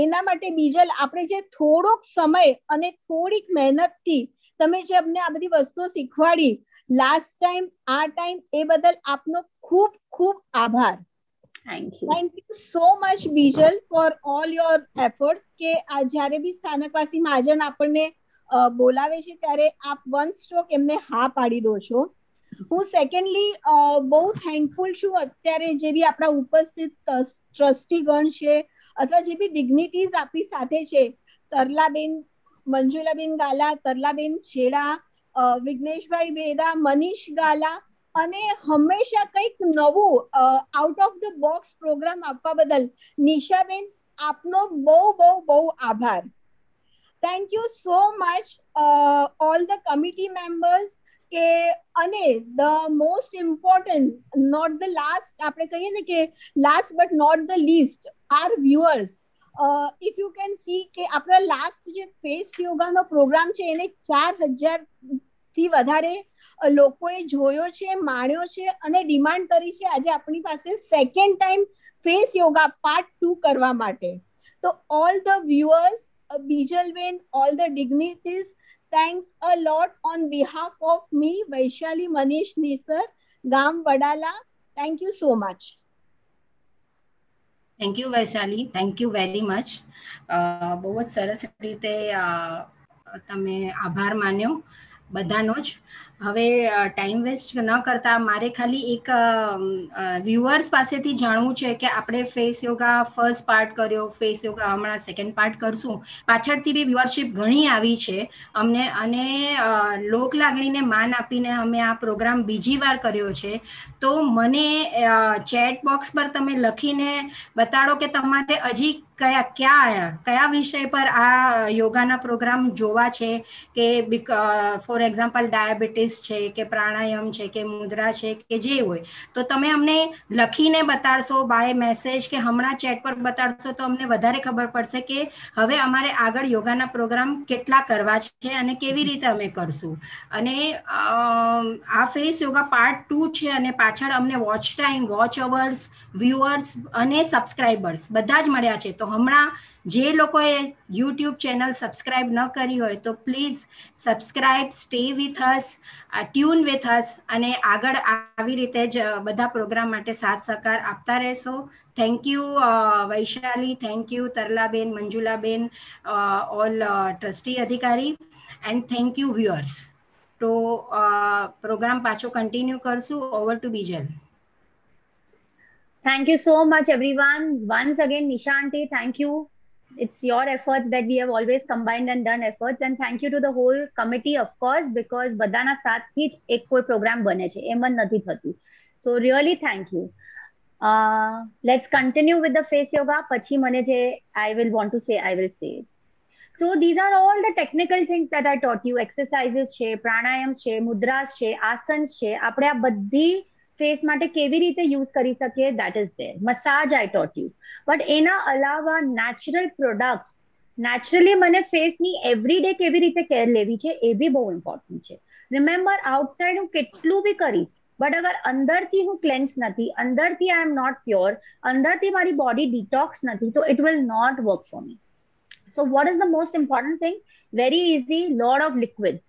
એના માટે બીજલ આપણે જે થોડોક સમય અને થોડીક મહેનતથી તમે જે અમને આ બધી વસ્તુઓ શીખવાડી, લાસ્ટ ટાઈમ આ ટાઈમ એ બદલ આપનો ખૂબ ખૂબ આભાર. Thank you. Thank you so much Bijal for all your efforts કે આ જ્યારે બી સ્થાનકવાસી મહાજન આપણને બોલાવે છે ત્યારે આપ વન સ્ટ્રોક એમને હા પાડી દો છો. હું સેકન્ડલી બહુ થેન્કફુલ છું અત્યારે જે બી આપણા ઉપસ્થિત ટ્રસ્ટીગણ છે અથવા જે બી ડિગ્નિટીઝ આપણી સાથે છે, તરલાબેન, મંજુલાબેન ગાલા, તરલાબેન છેડા, વિઘ્નેશભાઈ બેદા, મનીષ ગાલા, અને હંમેશા કંઈક નવું out of the box programme આપવા બદલ નિશાબેન આપનો બહુ બહુ બહુ આભાર. Thank you so much all the committee members કે અને the most important not the last, આપણે કહીએ ને કે last but not the least, our viewers. If you can see કે આપણા લાસ્ટ જે ફેસ યોગાનો પ્રોગ્રામ છે એને 4000 થી વધારે લોકોએ જોયો છે, માણ્યો છે અને ડિમાન્ડ કરી છે આજે આપણી પાસે second time face yoga part 2 કરવા માટે. તો all the viewers, Bijalben, all the dignitaries, thanks a lot on behalf of me, Vaishali Manish Nisar, ગામ Wadala. Thank you so much. Thank you Vaishali, thank you very much. બહુ જ સરસ રીતે તમે આભાર માન્યો બધાનો જ. હવે ટાઈમ વેસ્ટ ન કરતા મારે ખાલી એક વ્યુઅર્સ પાસેથી જાણવું છે કે આપણે ફેસ યોગા ફર્સ્ટ પાર્ટ કર્યો, ફેસ યોગા હમણાં સેકન્ડ પાર્ટ કરશું, પાછળથી બી વ્યુઅરશિપ ઘણી આવી છે અમને, અને લોક લાગણીને માન આપીને અમે આ પ્રોગ્રામ બીજી વાર કર્યો છે. તો મને ચેટ બોક્સ પર તમે લખીને બતાડો કે તમારે હજી કયા વિષય પર આ યોગાના પ્રોગ્રામ જોવા છે, કે ફોર એક્ઝામ્પલ ડાયાબિટીસ છે કે પ્રાણાયામ છે કે મુદ્રા છે કે જે હોય, તો તમે અમને લખીને બતાડશો બાય મેસેજ કે હમણાં ચેટ પર બતાડશો તો અમને વધારે ખબર પડશે કે હવે અમારે આગળ યોગાના પ્રોગ્રામ કેટલા કરવા છે અને કેવી રીતે અમે કરશું. અને આ ફેસ યોગા પાર્ટ 2 છે અને પાછળ અમને watch time, watch hours, viewers અને સબસ્ક્રાઈબર્સ બધા જ મળ્યા છે. તો હમણાં જે લોકોએ યુટ્યુબ ચેનલ સબસ્ક્રાઈબ ન કરી હોય તો please subscribe, stay with us, tune with us, અને આગળ આવી રીતે જ બધા પ્રોગ્રામ માટે સાથ સહકાર આપતા રહેશો. Thank you Vaishali, thank you Tarlaben, Manjulaben, all trustee અધિકારી, એન્ડ થેન્ક યુ વ્યુઅર્સ. તો પ્રોગ્રામ પાછો કન્ટિન્યુ કરશું. Over to Bijal. Thank you so much, everyone. Once again, Nishanti, thank you. It's your efforts that we have always combined and done efforts. And thank you to the whole committee, of course, because બધાના સાથથી જ એક કોઈ programme બને છે, એમ જ નથી થતું. So really thank you. Let's continue with the face yoga. પછી મને જે I will want to say, I will say it. So these are all the technical things that I taught you. Exercises છે, પ્રાણાયામ છે, મુદ્રાસ છે, આસન્સ છે. આપણે આ બધી ફેસ માટે કેવી રીતે યુઝ કરી શકીએ, that is there. Massage I taught you. But એના અલાવા natural products, naturally મને ફેસની એવરીડે કેવી રીતે કેર લેવી છે એ બી બહુ ઇમ્પોર્ટન્ટ છે. રિમેમ્બર, આઉટસાઇડ હું કેટલું બી કરીશ, બટ અગર અંદરથી હું ક્લેન્સ નથી, અંદરથી આઈ એમ નોટ પ્યોર, અંદરથી મારી બોડી ડિટોક્સ નથી, તો it will not work for me. So what is the most important thing? Very easy, lot of liquids,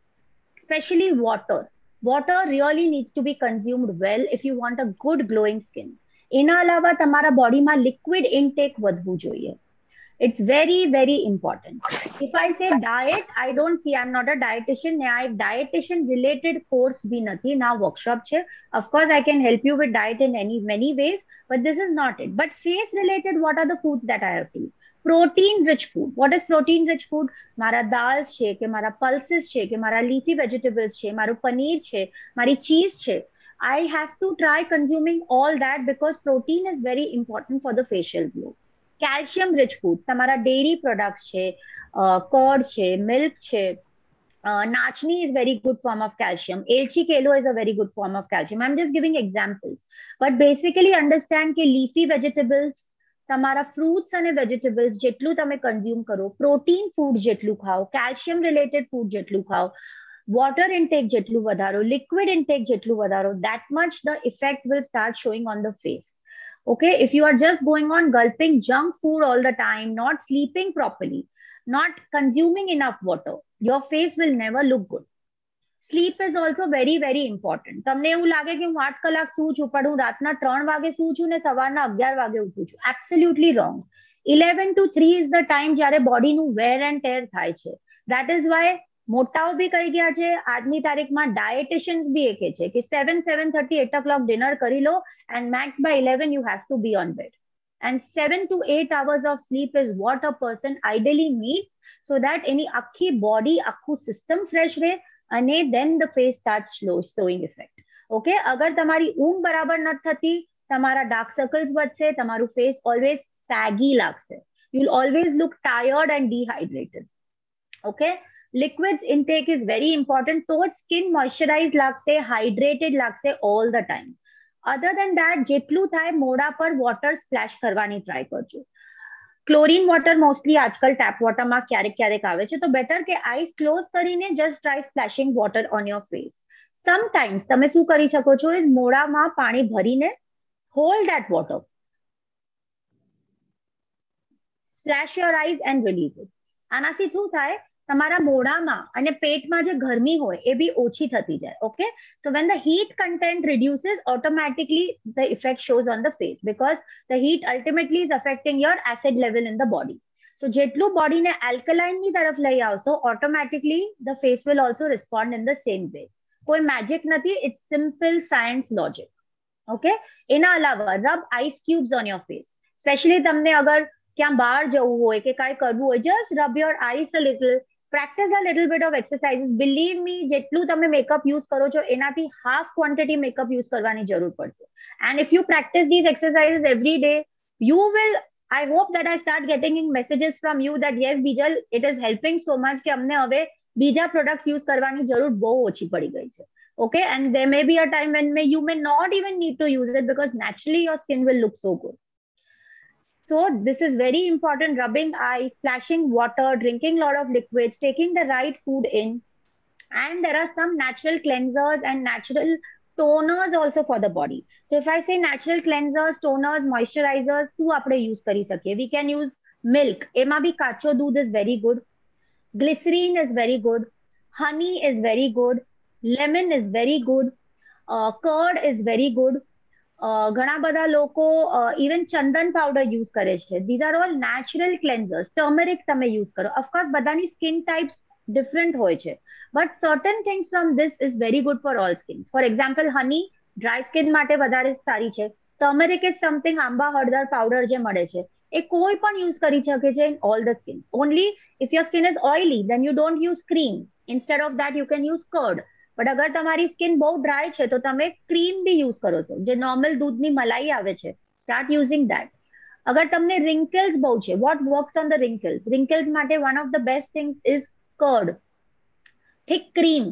especially water. Water really needs to be consumed well if you want a good glowing skin. એના અલાવા તમારા બોડીમાં liquid intake વધવું જોઈએ. It's very, very important. If I say diet, I don't see, I'm not a dietitian. I dietitian related course bhi nathi, na workshop che. Of course, I can help you with diet in many ways, but this is not it. But face related, what are the foods that I have to eat? Protein rich food. What is protein rich food? મારા દાળ છે કે મારા pulses છે કે મારા leafy vegetables છે, મારું પનીર છે, મારી cheese છે. I have to try consuming all that because protein is very important for the facial glow. Calcium rich foods, તમારા dairy products છે, curd છે, milk છે. Nachni is very good form of calcium. Elchi kelo is a very good form of calcium. I'm just giving examples. But basically understand કે leafy vegetables, તમારા fruits અને vegetables જેટલું તમે consume કરો, protein food જેટલું ખાઓ, calcium related food જેટલું ખાઓ, વોટર ઇન્ટેક જેટલું વધારો, લિક્વિડ ઇન્ટેક જેટલું વધારો, that much the effect will start showing on the face. Okay, if you are just going on gulping junk food all the time, not sleeping properly, not consuming enough water, your face will never look good. Sleep is also very very important. તમને એવું લાગે કે હું 8 કલાક સૂવું છું પણ હું રાતના 3 વાગે સૂવું છું ને સવારના 11 વાગે ઉઠું છું. Absolutely wrong. 11 to 3 is the time જ્યારે બોડીનું વેર એન્ડ ટેર થાય છે. દેટ ઇઝ વાય મોટાઓ બી કહી ગયા છે, આજની તારીખમાં ડાયટિશિયન્સ બી એ કહે છે કે 7:30 8 o'clock ડિનર કરી લો and max by 11 you have to be on bed. And 7 to 8 hours of sleep is what a person ideally needs so that any આખી બોડી આખું સિસ્ટમ ફ્રેશ રહે અને then the face starts showing effect. Okay, અગર તમારી ઊંઘ બરાબર નથી થતી, તમારા ડાર્ક સર્કલ્સ વધશે, તમારું ફેસ ઓલવેઝ saggy લાગશે. You'll always look tired and dehydrated. Okay, liquids intake is very important. તો જ સ્કિન મોઇશ્ચરાઇઝ લાગશે, હાઇડ્રેટેડ લાગશે all the time. Other than that, જેટલું થાય મોઢા પર વોટર સ્પ્લેશ કરવાની ટ્રાય કરજો. ક્લોરીન વોટર મોસ્ટલી આજકાલ ટેપ વોટરમાં ક્યારેક ક્યારેક આવે છે, તો બેટર કે આઈસ ક્લોઝ કરીને just try splashing water on your face. Sometimes તમે શું કરી શકો છો ઇઝ મોઢામાં પાણી ભરીને hold that water, splash your eyes and release it. આનાથી શું થાય, તમારા મોઢામાં અને પેટમાં જે ગરમી હોય એ બી ઓછી થતી જાય. Okay, so when the heat content reduces, automatically the effect shows on the face because the heat ultimately is affecting your acid level in the body. So જેટલું બોડીને alkaline ની તરફ લઈ આવશો, automatically the face will also respond in the same way. કોઈ magic નથી, it's simple science logic. Okay, એના અલાવા rub ice cubes on your face. Especially તમને અગર ક્યાં બહાર જવું હોય કે કાંઈ કરવું હોય, just rub your eyes a little. Practice a little bit of exercises. Believe me, જેટલું તમે મેકઅપ યુઝ કરો છો એનાથી half quantity મેકઅપ યુઝ કરવાની જરૂર પડશે. And if you practice these exercises every day, you will, I hope that I start getting in messages from you that yes, Bijal, it is helping so much કે અમને હવે બીજા products use કરવાની જરૂર બહુ ઓછી પડી ગઈ છે. Okay, and there may be a time when you may not even need to use it because naturally your skin will look so good. So this is very important. Rubbing eyes, splashing water, drinking a lot of liquids, taking the right food in. And there are some natural cleansers and natural toners also for the body. So if I say natural cleansers, toners, moisturizers, શું આપણે use કરી શકીએ? We can use milk. એમાં બી કાચો દૂધ is very good. Glycerine is very good. Honey is very good. Lemon is very good. Curd is very good. ઘણા બધા લોકો ઇવન ચંદન પાવડર યુઝ કરે છે. These are all natural cleansers. Turmeric તમે use કરો. ઓફકોર્સ બધાની સ્કિન ટાઈપ્સ ડિફરન્ટ હોય છે, but certain things from this is very good for all skins. For example honey dry skin માટે વધારે સારી છે. ટર્મરિક ઇઝ સમથિંગ આંબા હળદર પાવડર જે મળે છે એ કોઈ પણ યુઝ કરી શકે છે in all the skins. Only if your skin is oily then you don't use cream. Instead of that you can use curd. But અગર તમારી સ્કિન બહુ ડ્રાય છે તો તમે ક્રીમ બી યુઝ કરો છો, જે નોર્મલ દૂધની મલાઈ આવે છે. Start using that. અગર તમને રિંકલ્સ બહુ છે, what works on the wrinkles? Wrinkles માટે one of the best things is curd, thick cream,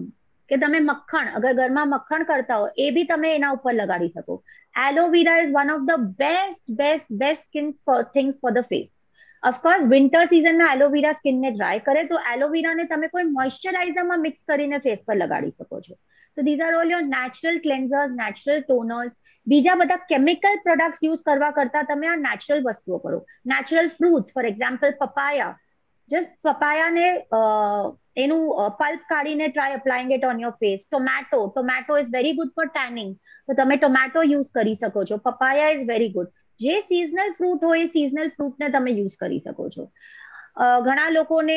કે તમે મક્ખણ, અગર ઘરમાં મક્ખણ કરતા હો એ બી તમે એના ઉપર લગાડી શકો. Aloe vera is one of the best things for the face. Of course winter સિઝનમાં એલોવેરા સ્કિનને ડ્રાય કરે તો એલોવેરાને તમે કોઈ મોઇશ્ચરાઇઝરમાં મિક્સ કરીને ફેસ પર લગાડી શકો છો. So these are all your natural cleansers, natural toners. બીજા બધા કેમિકલ પ્રોડક્ટ્સ યુઝ કરવા કરતા તમે આ નેચરલ વસ્તુઓ કરો. Natural fruits, for example papaya. Just પપાયાને એનું પલ્પ કાઢીને try applying it on your face. Tomato is very good for tanning, તો તમે ટોમેટો યુઝ કરી શકો છો. Papaya is very good. જે સિઝનલ ફ્રૂટ હોય એ સિઝનલ ફ્રૂટને તમે યુઝ કરી શકો છો. ઘણા લોકોને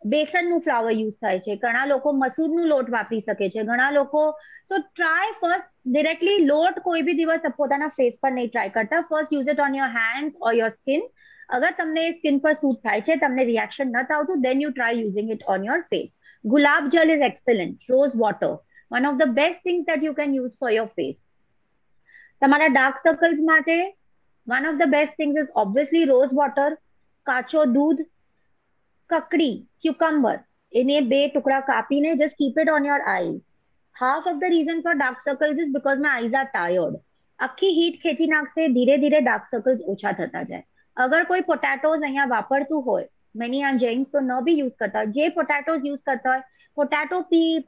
બેસનનું ફ્લાવર યુઝ થાય છે, ઘણા લોકો મસૂરનું લોટ વાપરી શકે છે, ઘણા લોકો. સો ટ્રાય ફર્સ્ટ ડિરેક્ટલી લોટ કોઈ બી દિવસ પોતાના ફેસ પર નહીં ટ્રાય કરતા. First use it on your hands or your skin. અગર તમને સ્કિન પર સૂટ થાય છે, તમને રિએક્શન નથી આવતું, then you try using it on your face. Gulab jal is excellent. Rose water, one of the best things that you can use for your face. તમારા dark circles માટે one of the best things is obviously rose water, કાચો દૂધ, કકડી, cucumber. એને 2 ટુકડા કાપીને just keep it on your eyes. Half of the reason for dark circles is because my eyes are tired. આખી heat ખેંચી નાખશે, ધીરે ધીરે ડાર્ક સર્કલ્સ ઓછા થતા જાય. અગર કોઈ પોટેટોઝ અહીંયા વાપરતું હોય, મેની આ જેન્ટ્સ તો ન બી યુઝ કરતા હોય, જે પોટેટોઝ યુઝ કરતા હોય,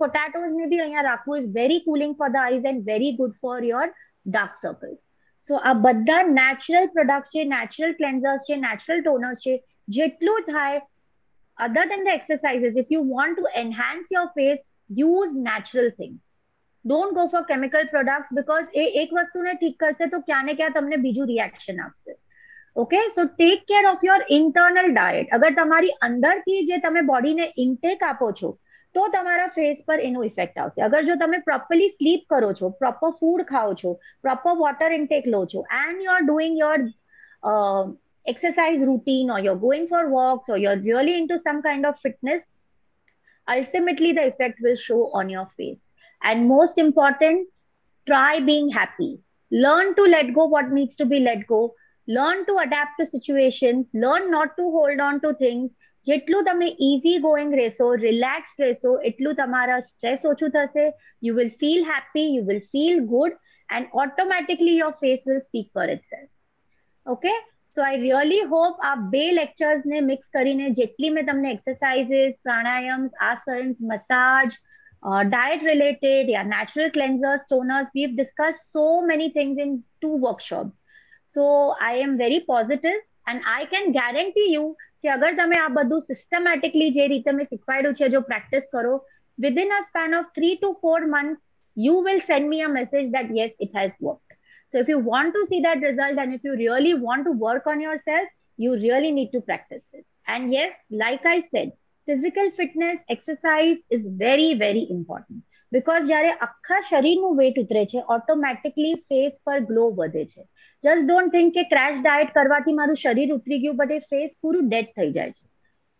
પોટેટોઝને બી અહીંયા રાખવું is very cooling for the eyes and very good for your dark circles. So આ બધા નેચરલ પ્રોડક્ટ્સ છે, નેચરલ ક્લેન્ઝર્સ છે, નેચરલ ટોનર્સ છે. જેટલું થાય, other than the exercises, if you want to enhance your face, use natural things. Don't go for chemical products because એ એક વસ્તુને ઠીક કરશે તો ક્યાં ને ક્યાં તમને બીજું રિએક્શન આપશે. Okay, so tech care of your internal diet. અગર તમારી અંદરથી જે તમે બોડીને ઇન્ટેક આપો છો તો તમારા ફેસ પર એનો ઇફેક્ટ આવશે. અગર જો તમે પ્રોપરલી સ્લીપ કરો છો, પ્રોપર ફૂડ ખાઓ છો, પ્રોપર વોટર ઇન્ટેક લો છો, and you are doing your exercise routine, or you're going for walks, or you're really into some kind of fitness, ultimately the effect will show on your face. And most important, try being happy. Learn to let go what needs to be let go. Learn to adapt to situations. Learn not to hold on to things. જેટલું તમે easy going રહેશો, relaxed રહેશો, એટલું તમારા stress ઓછું થશે. You will feel happy, you will feel good, and automatically your face will speak for itself. Okay? So I really hope આ બે lectures ને mix કરીને જેટલી મેં તમને exercises, pranayams, asanas, massage, diet related, yeah, natural cleansers, toners, we've discussed so many things in 2 workshops. So I am very positive and I can guarantee you કે અગર તમે આ બધું systematically જે રીતે મેં શીખવાડ્યું છે જો practice કરો, within a span of 3 to 4 months, you will send me a message that yes, it has worked. So if you want to see that result and if you really want to work on yourself, you really need to practice this. And yes, like I said, physical fitness, exercise is very, very important. Because જ્યારે આખા શરીરનું weight ઉતરે છે, automatically face પર glow વધે છે. Just don't think કે crash diet કરવાથી મારું શરીર ઉતરી ગયું, but એ face પૂરું dead થઈ જાય છે.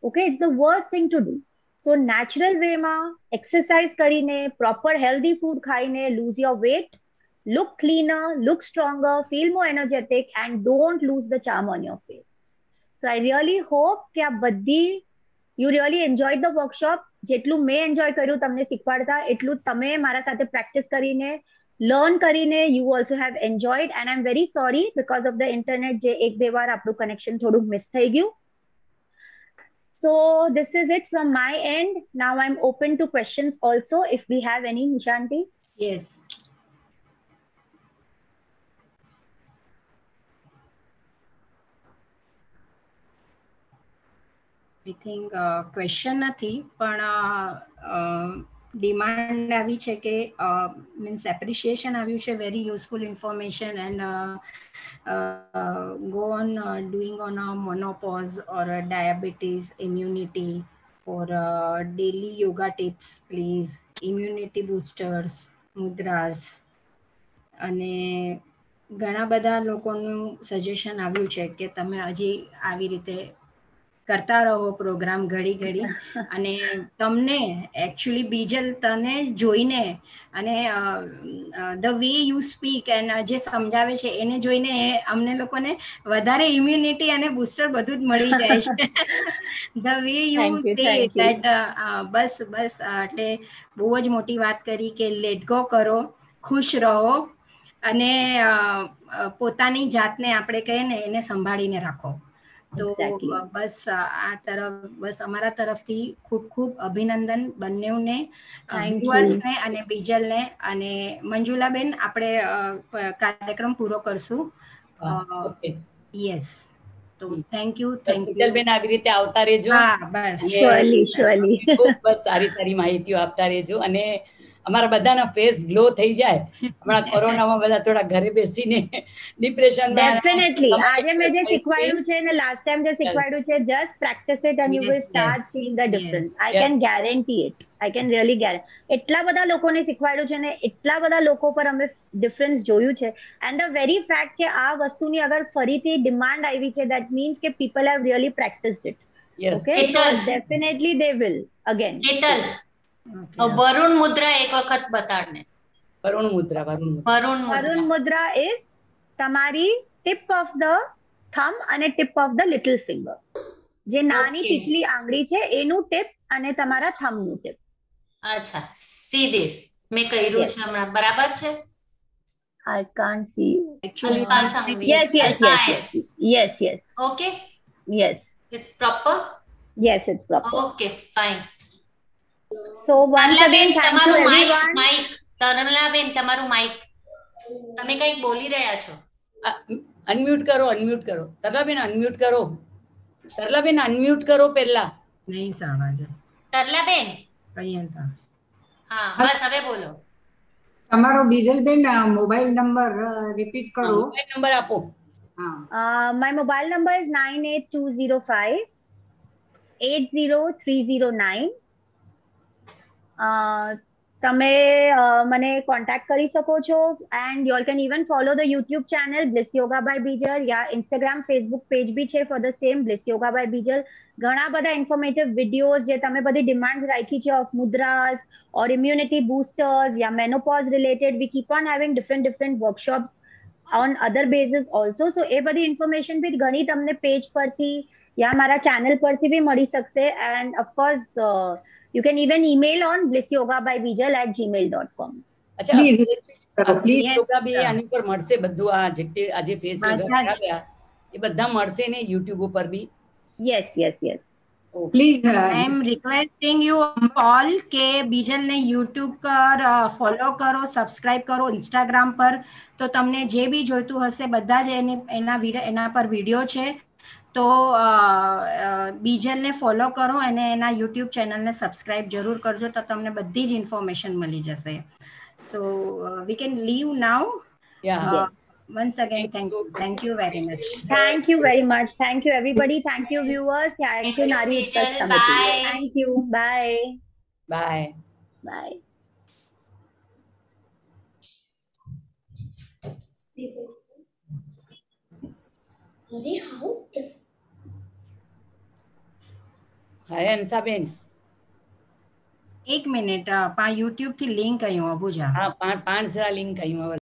Okay, it's the worst thing to do. So natural way માં exercise કરીને, proper healthy food ખાઈને, lose your weight, look cleaner, look stronger, feel more energetic, and don't lose the charm on your face. So I really hope કે આ બધી you really enjoyed the workshop. જેટલું મેં enjoy કર્યું તમને શીખવાડતા, એટલું તમે મારા સાથે practice કરીને, learn કરીને, you also have enjoyed. And I'm very sorry because of the internet જે એક બે વાર આપણું connection થોડું miss થઈ ગયું. So this is it from my end. Now I'm open to questions also if we have any, Nishanti. Yes. I think question નથી પણ ડિમાન્ડ આવી છે કે મીન્સ એપ્રિશિએશન આવ્યું છે, very useful information, and go on doing on a menopause or a diabetes, immunity, or daily yoga tips please, immunity boosters, mudras, અને ઘણા બધા લોકોનું સજેશન આવ્યું છે કે તમે હજી આવી રીતે કરતા રહો પ્રોગ્રામ ઘડી ઘડી, અને તમને એકચ્યુઅલી બીજલ તને જોઈને અને the way you speak and જે સમજાવે છે એને જોઈને અમને લોકોને વધારે ઇમ્યુનિટી અને બૂસ્ટર બધું જ મળી જાય છે. The way you say that બસ એટલે બહુ જ મોટી વાત કરી કે લેટ ગો કરો, ખુશ રહો અને પોતાની જાતને આપણે કહીએ ને એને સંભાળીને રાખો. તો બસ આ તરફ બસ અમારા તરફથી ખૂબ ખૂબ અભિનંદન બંનેને, વ્યુઅર્સને અને બીજલને. અને મંજુલાબેન આપણે કાર્યક્રમ પૂરો કરશું. યસ, તો થેન્ક યુ. બીજલબેન આવી રીતે આવતા રહેજો. હા બસ, શ્યોરલી બસ સારી માહિતીઓ આપતા રહેજો અને અમારા બધાના ફેસ ગ્લો થઈ જાય. હમણાં કોરોનામાં બધા થોડા ઘરે બેસીને ડિપ્રેશનમાં. ડેફિનેટલી આજે મેં જે શીખવાડ્યું છે ને લાસ્ટ ટાઈમ જે શીખવાડ્યું છે, just practice it and you will start seeing the difference. I can guarantee it. I can really guarantee. એટલા બધા લોકોને શીખવાડ્યું છે ને એટલા બધા લોકો પર અમે ડિફરન્સ જોયું છે. એન્ડ ધ વેરી ફેક્ટ કે આ વસ્તુની અગર ફરીથી ડિમાન્ડ આવી છે, દેટ મીન્સ કે people have really practised it. Okay, so definitely they will again. Varun mudra એક વખત બતાડને. વરુણ મુદ્રા ઇઝ તમારી ટિપ ઓફ ધ થમ અને tip of the little finger. જે નાની પીછલી આંગળી છે એનું ટિપ અને તમારા થમનું ટિપ. અચ્છા, સી ધીસ મેં કર્યું છે હમણાં, બરાબર છે? I can't see you. Actually, yes. Okay. Yes. It's proper? Yes, it's proper. Okay, fine. So once again, thank you everyone. તરલાબેન તમારું માઇક, તમે કંઈક બોલી રહ્યા છો. અનમ્યુટ કરો. તરલાબેન અનમ્યુટ કરો. તરલાબેન અનમ્યુટ કરો પહેલા. નહીં સાવા છે. તરલાબેન કઈ હતા? હા બસ હવે બોલો. તમારો બીજલબેન મોબાઈલ નંબર રિપીટ કરો. મોબાઈલ નંબર આપો. હા, My mobile number is 98205 80309. તમે મને કોન્ટેક્ટ કરી શકો છો and you all can even follow the YouTube channel Bliss Yoga by Bijal યા Instagram Facebook પેજ બી છે for the same Bliss Yoga by Bijal. ઘણા બધા ઇન્ફોર્મેટિવ વિડીયોઝ જે તમે બધી ડિમાન્ડ્સ રાખી છે of mudras or immunity boosters યા menopause related, we keep on having different workshops on other basis also. So એ બધી ઇન્ફોર્મેશન બી ઘણી તમને પેજ પરથી યા મારા ચેનલ પરથી બી મળી શકશે. And of course you can even email on blissyoga@gmail.com. અચ્છા પ્લીઝ પ્લીઝ યોગા બી આની પર મળશે બધું. આ જેટલી આજે ફેસ યોગા કરાવ્યા એ બધા મળશે ને યુટ્યુબ ઉપર બી? Yes. Please I am requesting you all કે બીજલને યુટ્યુબ પર ફોલો કરો, સબસ્ક્રાઇબ કરો, ઇન્સ્ટાગ્રામ પર તો તમને જે બી જોઈતું હશે બધા જ એના પર વિડીયો છે. તો બીજલને ફોલો કરો અને એના યુટ્યુબ ચેનલને સબસ્ક્રાઇબ જરૂર કરજો તો તમને બધી જ ઇન્ફોર્મેશન મળી જશે. So we can leave now. Yeah. Yes. Once again, thank you very much. Thank you very much. Thank you everybody. Thank you viewers. Thank you Nari Utkarsh Bijal. Samiti. Bye. Thank you. Bye. Bye. Bye. હાય હંસાબેન. એક minute YouTube થી link આવ્યું Abuja. હા 5 link આવ્યું.